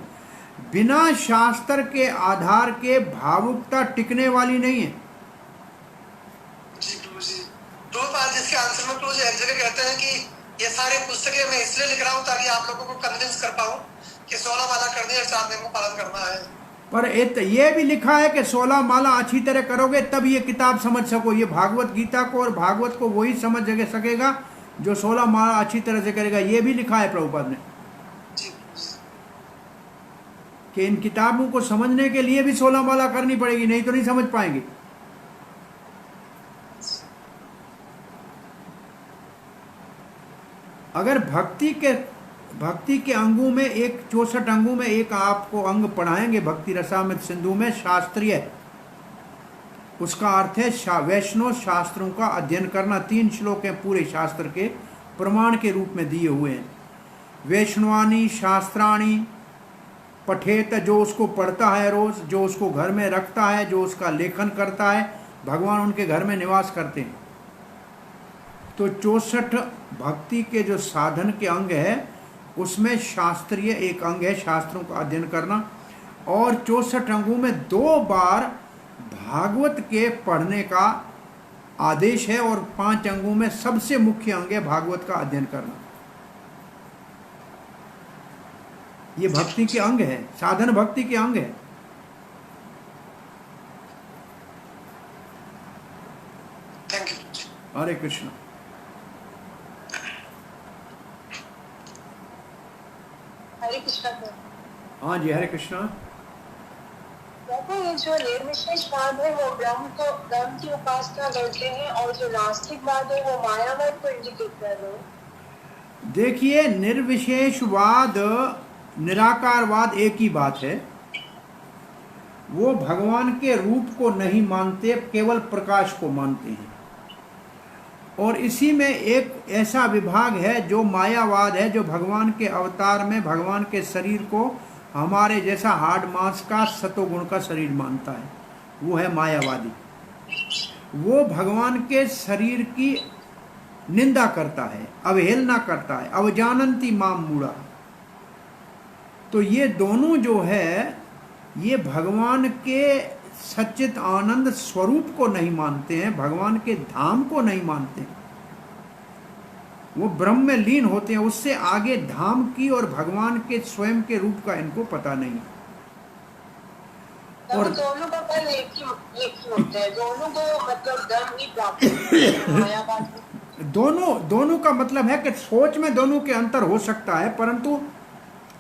Speaker 1: बिना शास्त्र के आधार के भावुकता टिकने वाली नहीं है।
Speaker 8: जी प्रभु जी, प्रभुपाद जिसके आंसर में प्रभु जी एक जगह कहते हैं कि ये सारी पुस्तकें मैं इसलिए लिख रहा हूँ ताकि आप लोगों को कन्विंस कर पाऊँ कि 16 माला करनी है और 4 नियमों का पालन करना है।
Speaker 1: पर ये भी लिखा है कि 16 माला अच्छी तरह करोगे तब ये किताब समझ सको। ये भागवत गीता को और भागवत को वही समझ सकेगा जो 16 माला अच्छी तरह से करेगा। ये भी लिखा है प्रभुपाद ने कि इन किताबों को समझने के लिए भी 16 माला करनी पड़ेगी, नहीं तो नहीं समझ पाएंगे। अगर भक्ति के अंगों में 64 अंगों में एक आपको अंग पढ़ाएंगे भक्ति रसामृत सिंधु में, शास्त्रीय, उसका अर्थ है वैष्णव शास्त्रों का अध्ययन करना। 3 श्लोक हैं पूरे शास्त्र के प्रमाण के रूप में दिए हुए हैं। वैष्णवानी शास्त्राणी पठेत, जो उसको पढ़ता है रोज, जो उसको घर में रखता है, जो उसका लेखन करता है, भगवान उनके घर में निवास करते हैं। तो 64 भक्ति के जो साधन के अंग है उसमें शास्त्रीय एक अंग है, शास्त्रों का अध्ययन करना। और 64 अंगों में 2 बार भागवत के पढ़ने का आदेश है, और 5 अंगों में सबसे मुख्य अंग है भागवत का अध्ययन करना। ये भक्ति के अंग है, साधन भक्ति के अंग है।
Speaker 8: Thank you.
Speaker 1: हरे कृष्ण।
Speaker 9: हरे कृष्णा।
Speaker 1: हाँ जी, हरे कृष्णा।
Speaker 9: ये जो निर्विशेषवाद है वो ब्रह्म की उपासना करते हैं, और जो नास्तिकवाद है वो मायावाद को इंडिकेट कर रहे हैं।
Speaker 1: देखिए, निर्विशेषवाद निराकारवाद एक ही बात है। वो भगवान के रूप को नहीं मानते, केवल प्रकाश को मानते हैं। और इसी में एक ऐसा विभाग है जो मायावाद है, जो भगवान के अवतार में भगवान के शरीर को हमारे जैसा हार्ड मांस का सतोगुण का शरीर मानता है, वो है मायावादी। वो भगवान के शरीर की निंदा करता है, अवहेलना करता है, अवजानंती माम मूढ़ा। तो ये दोनों जो है, ये भगवान के सच्चित आनंद स्वरूप को नहीं मानते हैं, भगवान के धाम को नहीं मानते। वो ब्रह्म में लीन होते हैं, उससे आगे धाम की और भगवान के स्वयं के रूप का इनको पता नहीं।
Speaker 9: और दोनों का फल एक ही होता है, दोनों को मतलब धर्म ही प्राप्त होता है। मायावाद
Speaker 1: दोनों का मतलब है कि सोच में दोनों के अंतर हो सकता है, परंतु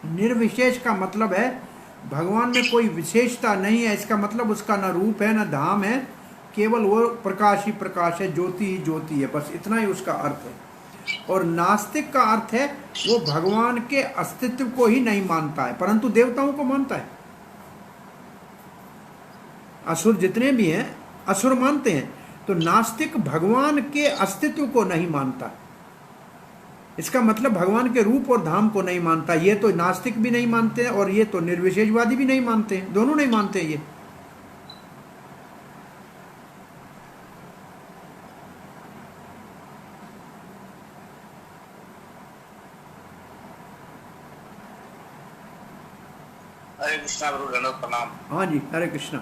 Speaker 1: निर्विशेष का मतलब है भगवान में कोई विशेषता नहीं है। इसका मतलब उसका न रूप है न धाम है, केवल वो प्रकाश ही प्रकाश है, ज्योति ही ज्योति है, बस इतना ही उसका अर्थ है। और नास्तिक का अर्थ है वो भगवान के अस्तित्व को ही नहीं मानता है, परंतु देवताओं को मानता है। असुर जितने भी हैं असुर मानते हैं, तो नास्तिक भगवान के अस्तित्व को नहीं मानता। इसका मतलब भगवान के रूप और धाम को नहीं मानता। ये तो नास्तिक भी नहीं मानते हैं, और ये तो निर्विशेषवादी भी नहीं मानते हैं, दोनों नहीं मानते हैं ये।
Speaker 7: हरे कृष्णा गुरु रणो प्रणाम।
Speaker 1: हाँ जी, हरे कृष्णा।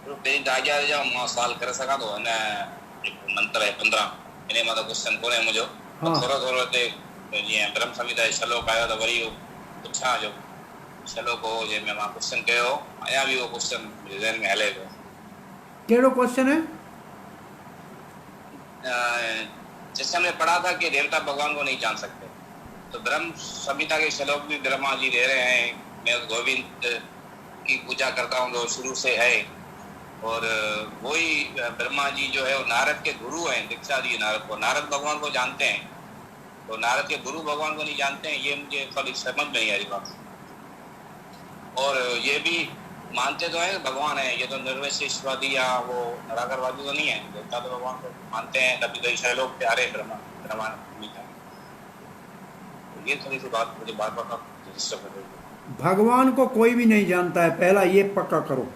Speaker 7: गुरु तेरी दाग्या जो मां सवाल कर सका तो ने मंत्र है 15 इने मां तो क्वेश्चन कोने मुझो थोरो ते जी ब्रह्म संहिता श्लोक आयो तो वरी पूछा जो श्लोक हो जे में मां क्वेश्चन कयो आया भी वो क्वेश्चन ज़हन में हले गयो।
Speaker 1: केड़ो क्वेश्चन है?
Speaker 7: जैसे हमने पढ़ा था कि देवता भगवान को नहीं जान सकते, तो ब्रह्म संहिता के श्लोक भी ब्रह्मा जी दे रहे हैं, मैं गोविंद की पूजा करता हूँ जो शुरू से है। और वही ब्रह्मा जी जो है वो नारद के गुरु हैं, दीक्षा दी नारद को, नारद भगवान को जानते हैं, तो नारद के गुरु भगवान को नहीं जानते हैं, ये मुझे थोड़ी समझ में नहीं आ रही बात। और ये भी मानते तो है भगवान है, ये तो निर्विशेषवादी या वो निराकारवादी तो नहीं है, देवता तो भगवान को मानते हैं, तभी तो श्लोक प्यारे ब्रह्मा ये थोड़ी सी बात मुझे बार बार डिस्टर्ब कर रही है।
Speaker 1: भगवान को कोई भी नहीं जानता है, पहला ये पक्का करो।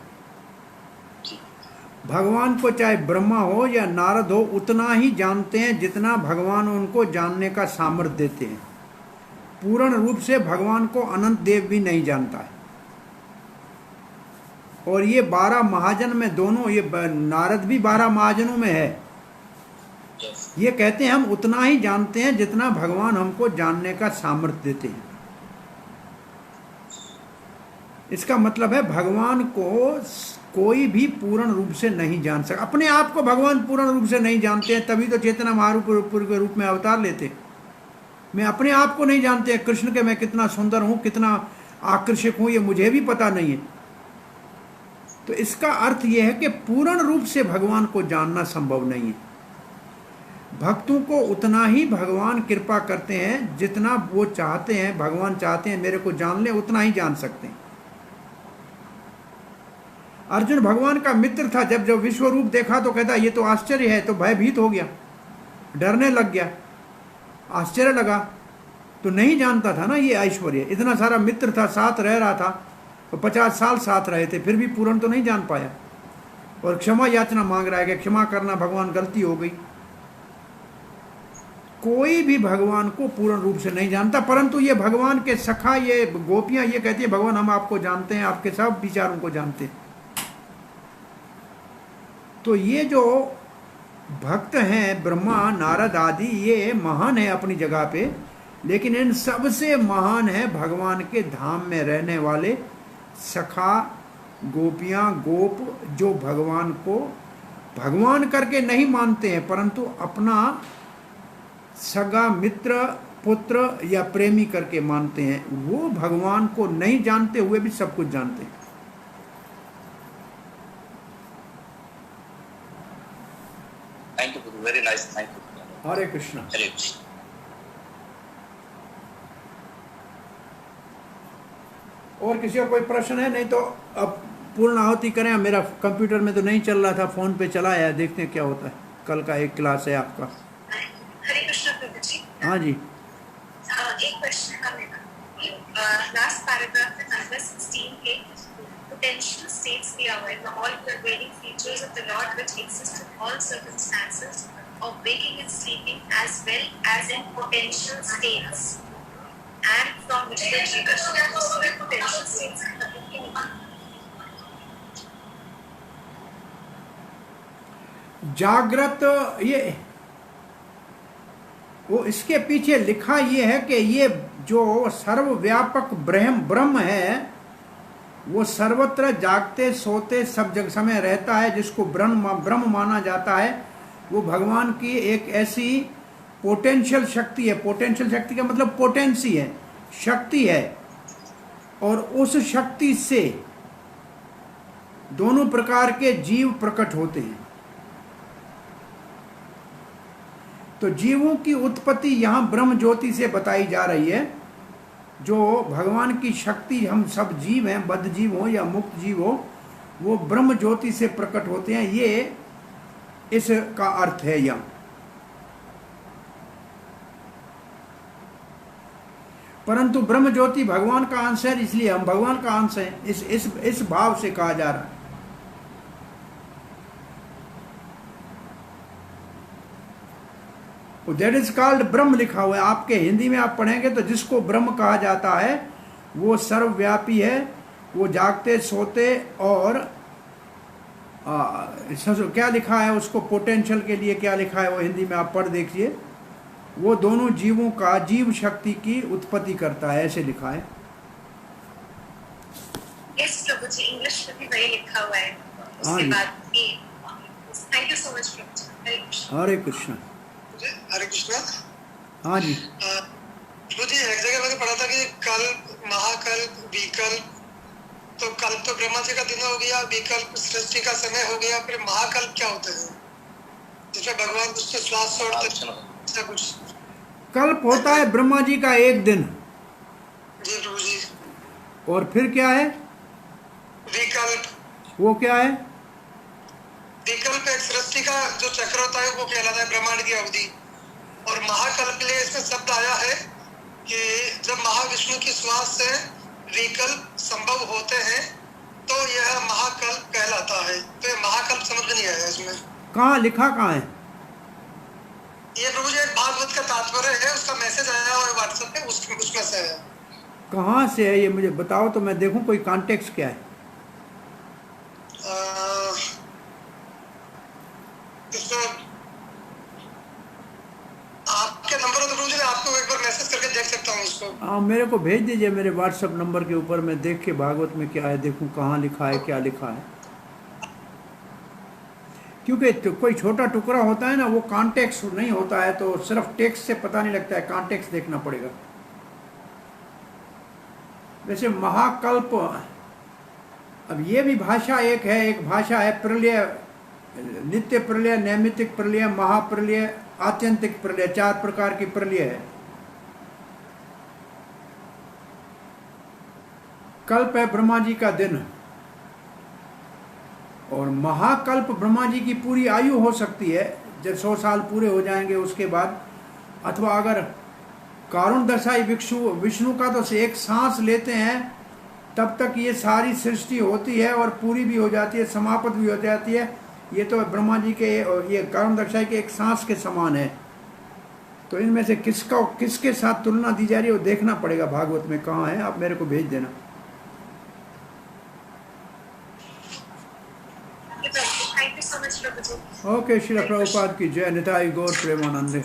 Speaker 1: भगवान को चाहे ब्रह्मा हो या नारद हो उतना ही जानते हैं जितना भगवान उनको जानने का सामर्थ्य देते हैं। पूर्ण रूप से भगवान को अनंत देव भी नहीं जानता है। और ये 12 महाजन में दोनों, ये नारद भी 12 महाजनों में है। ये कहते हैं हम उतना ही जानते हैं जितना भगवान हमको जानने का सामर्थ्य देते हैं। इसका मतलब है भगवान को कोई भी पूर्ण रूप से नहीं जान सकता। अपने आप को भगवान पूर्ण रूप से नहीं जानते हैं, तभी तो चेतना महारूप के रूप में अवतार लेते। मैं अपने आप को नहीं जानते हैं, कृष्ण के मैं कितना सुंदर हूं, कितना आकर्षक हूं, ये मुझे भी पता नहीं है। तो इसका अर्थ यह है कि पूर्ण रूप से भगवान को जानना संभव नहीं है। भक्तों को उतना ही भगवान कृपा करते हैं जितना वो चाहते हैं, भगवान चाहते हैं मेरे को जान ले, उतना ही जान सकते हैं। अर्जुन भगवान का मित्र था, जब विश्व रूप देखा तो कहता ये तो आश्चर्य है, तो भयभीत हो गया, डरने लग गया, आश्चर्य लगा। तो नहीं जानता था ना ये ऐश्वर्य। इतना सारा मित्र था, साथ रह रहा था, तो 50 साल साथ रहे थे, फिर भी पूर्ण तो नहीं जान पाया। और क्षमा याचना मांग रहा है कि क्षमा करना भगवान, गलती हो गई। कोई भी भगवान को पूर्ण रूप से नहीं जानता, परंतु ये भगवान के सखा, ये गोपियां ये कहती है भगवान हम आपको जानते हैं, आपके सब विचारों को जानते हैं। तो ये जो भक्त हैं ब्रह्मा, नारद आदि, ये महान है अपनी जगह पे, लेकिन इन सबसे महान है भगवान के धाम में रहने वाले सखा, गोपियां, गोप, जो भगवान को भगवान करके नहीं मानते हैं, परंतु अपना सगा मित्र, पुत्र या प्रेमी करके मानते हैं। वो भगवान को नहीं जानते हुए भी सब कुछ जानते हैं।
Speaker 7: Thank you, very nice, thank you.
Speaker 1: Hare Krishna.
Speaker 7: Hare Krishna.
Speaker 1: और किसी का कोई प्रश्न है? नहीं तो अब पूर्ण आहुति करें। मेरा कंप्यूटर में तो नहीं चल रहा था, फोन पे चला है, देखते हैं क्या होता है। कल का एक क्लास है आपका।
Speaker 4: हरे कृष्ण प्रभु जी।
Speaker 1: हाँ जी।
Speaker 4: एक क्वेश्चन है मेरा। लास्ट पैराग्राफ में नंबर 16 के potential states दिया हुआ है, the all pervading features of the Lord which exist in all circumstances of waking and sleeping as well as in potential states, and from which the jiva should potential states.
Speaker 1: जागृत, ये वो इसके पीछे लिखा ये है कि ये जो सर्वव्यापक ब्रह्म है, वो सर्वत्र जागते सोते सब जगह समय रहता है, जिसको ब्रह्म माना जाता है। वो भगवान की एक ऐसी पोटेंशियल शक्ति है। पोटेंशियल शक्ति का मतलब पोटेंसी है, शक्ति है, और उस शक्ति से दोनों प्रकार के जीव प्रकट होते हैं। तो जीवों की उत्पत्ति यहाँ ब्रह्म ज्योति से बताई जा रही है। जो भगवान की शक्ति, हम सब जीव हैं, बद्ध जीव हो या मुक्त जीव हो, वो ब्रह्म ज्योति से प्रकट होते हैं। ये इसका अर्थ है यहाँ। परंतु ब्रह्म ज्योति भगवान का अंश है, इसलिए हम भगवान का अंश हैं, इस भाव से कहा जा रहा है। दैट इज कॉल्ड ब्रह्म लिखा हुआ है। आपके हिंदी में आप पढ़ेंगे तो जिसको ब्रह्म कहा जाता है वो सर्वव्यापी है। वो जागते सोते और क्या लिखा है उसको, पोटेंशियल के लिए क्या लिखा है वो हिंदी में आप पढ़ देखिए। वो दोनों जीवों का, जीव शक्ति की उत्पत्ति करता है, ऐसे लिखा है।
Speaker 4: यस प्रभु जी, इंग्लिश में भी वही लिखा हुआ है। उसके बाद थैंक यू सो मच प्रभु जी।
Speaker 1: हरे कृष्ण।
Speaker 8: हरे कृष्णा।
Speaker 1: हाँ जी।
Speaker 8: मुझे एक जगह मैंने पढ़ा था कि कल, महाकल्प, विकल्प। तो कल्प तो ब्रह्मा जी का दिन हो गया, विकल्प सृष्टि का समय हो गया, फिर महाकल्प क्या होते हैं जिसमें भगवान उसके श्वास छोड़ते कुछ?
Speaker 1: कल्प होता है ब्रह्मा जी का एक दिन।
Speaker 8: जी प्रभु जी।
Speaker 1: और फिर क्या है?
Speaker 8: विकल्प।
Speaker 1: वो क्या है?
Speaker 8: विकल्प एक सृष्टि का जो चक्र होता है वो कहलाता है ब्रह्मांड की अवधि। और महाकल्प लिए इसमें शब्द आया है कि जब महाविष्णु की श्वास से विकल्प संभव होते हैं तो यह महाकल्प कहलाता है। तो ये महाकल्प समझ में नहीं आया इसमें।
Speaker 1: कहाँ लिखा, कहाँ है
Speaker 8: ये प्रभु जी? एक भागवत का तात्पर्य है, उसका मैसेज आया हुआ है व्हाट्सएप पे, उसमें से है। कहाँ
Speaker 1: से है ये मुझे बताओ तो मैं देखूं कोई कॉन्टेक्स्ट क्या है।
Speaker 8: आपके नंबर हो तो प्रभु जी आपको एक बार मैसेज करके देख सकता हूँ इसको।
Speaker 1: हाँ, मेरे को भेज दीजिए मेरे व्हाट्सएप नंबर के ऊपर, मैं देख के भागवत में क्या है देखूं, कहाँ लिखा है, क्या लिखा है। क्योंकि तो कोई छोटा टुकड़ा होता है ना, वो कॉन्टेक्स्ट नहीं होता है, तो सिर्फ टेक्स्ट से पता नहीं लगता है, कॉन्टेक्स्ट देखना पड़ेगा। वैसे महाकल्प, अब ये भी भाषा एक है। एक भाषा है प्रलय, नित्य प्रलय, नैमित्तिक प्रलय, महाप्रलय, आत्यंतिक प्रलय, 4 प्रकार की प्रलय है। कल्प है ब्रह्मा जी का दिन, और महाकल्प ब्रह्मा जी की पूरी आयु हो सकती है, जब 100 साल पूरे हो जाएंगे उसके बाद। अथवा अगर कारुण दशाई विष्णु का तो एक सांस लेते हैं तब तक ये सारी सृष्टि होती है और पूरी भी हो जाती है, समाप्त भी हो जाती है। ये तो ब्रह्मा जी के ये कारुण दशाई के एक सांस के समान है। तो इनमें से किसके साथ तुलना दी जा रही है वो देखना पड़ेगा भागवत में कहाँ है, आप मेरे को भेज देना। ओके, श्रील प्रभुपाद की जय। निताई गौर प्रेमानंद।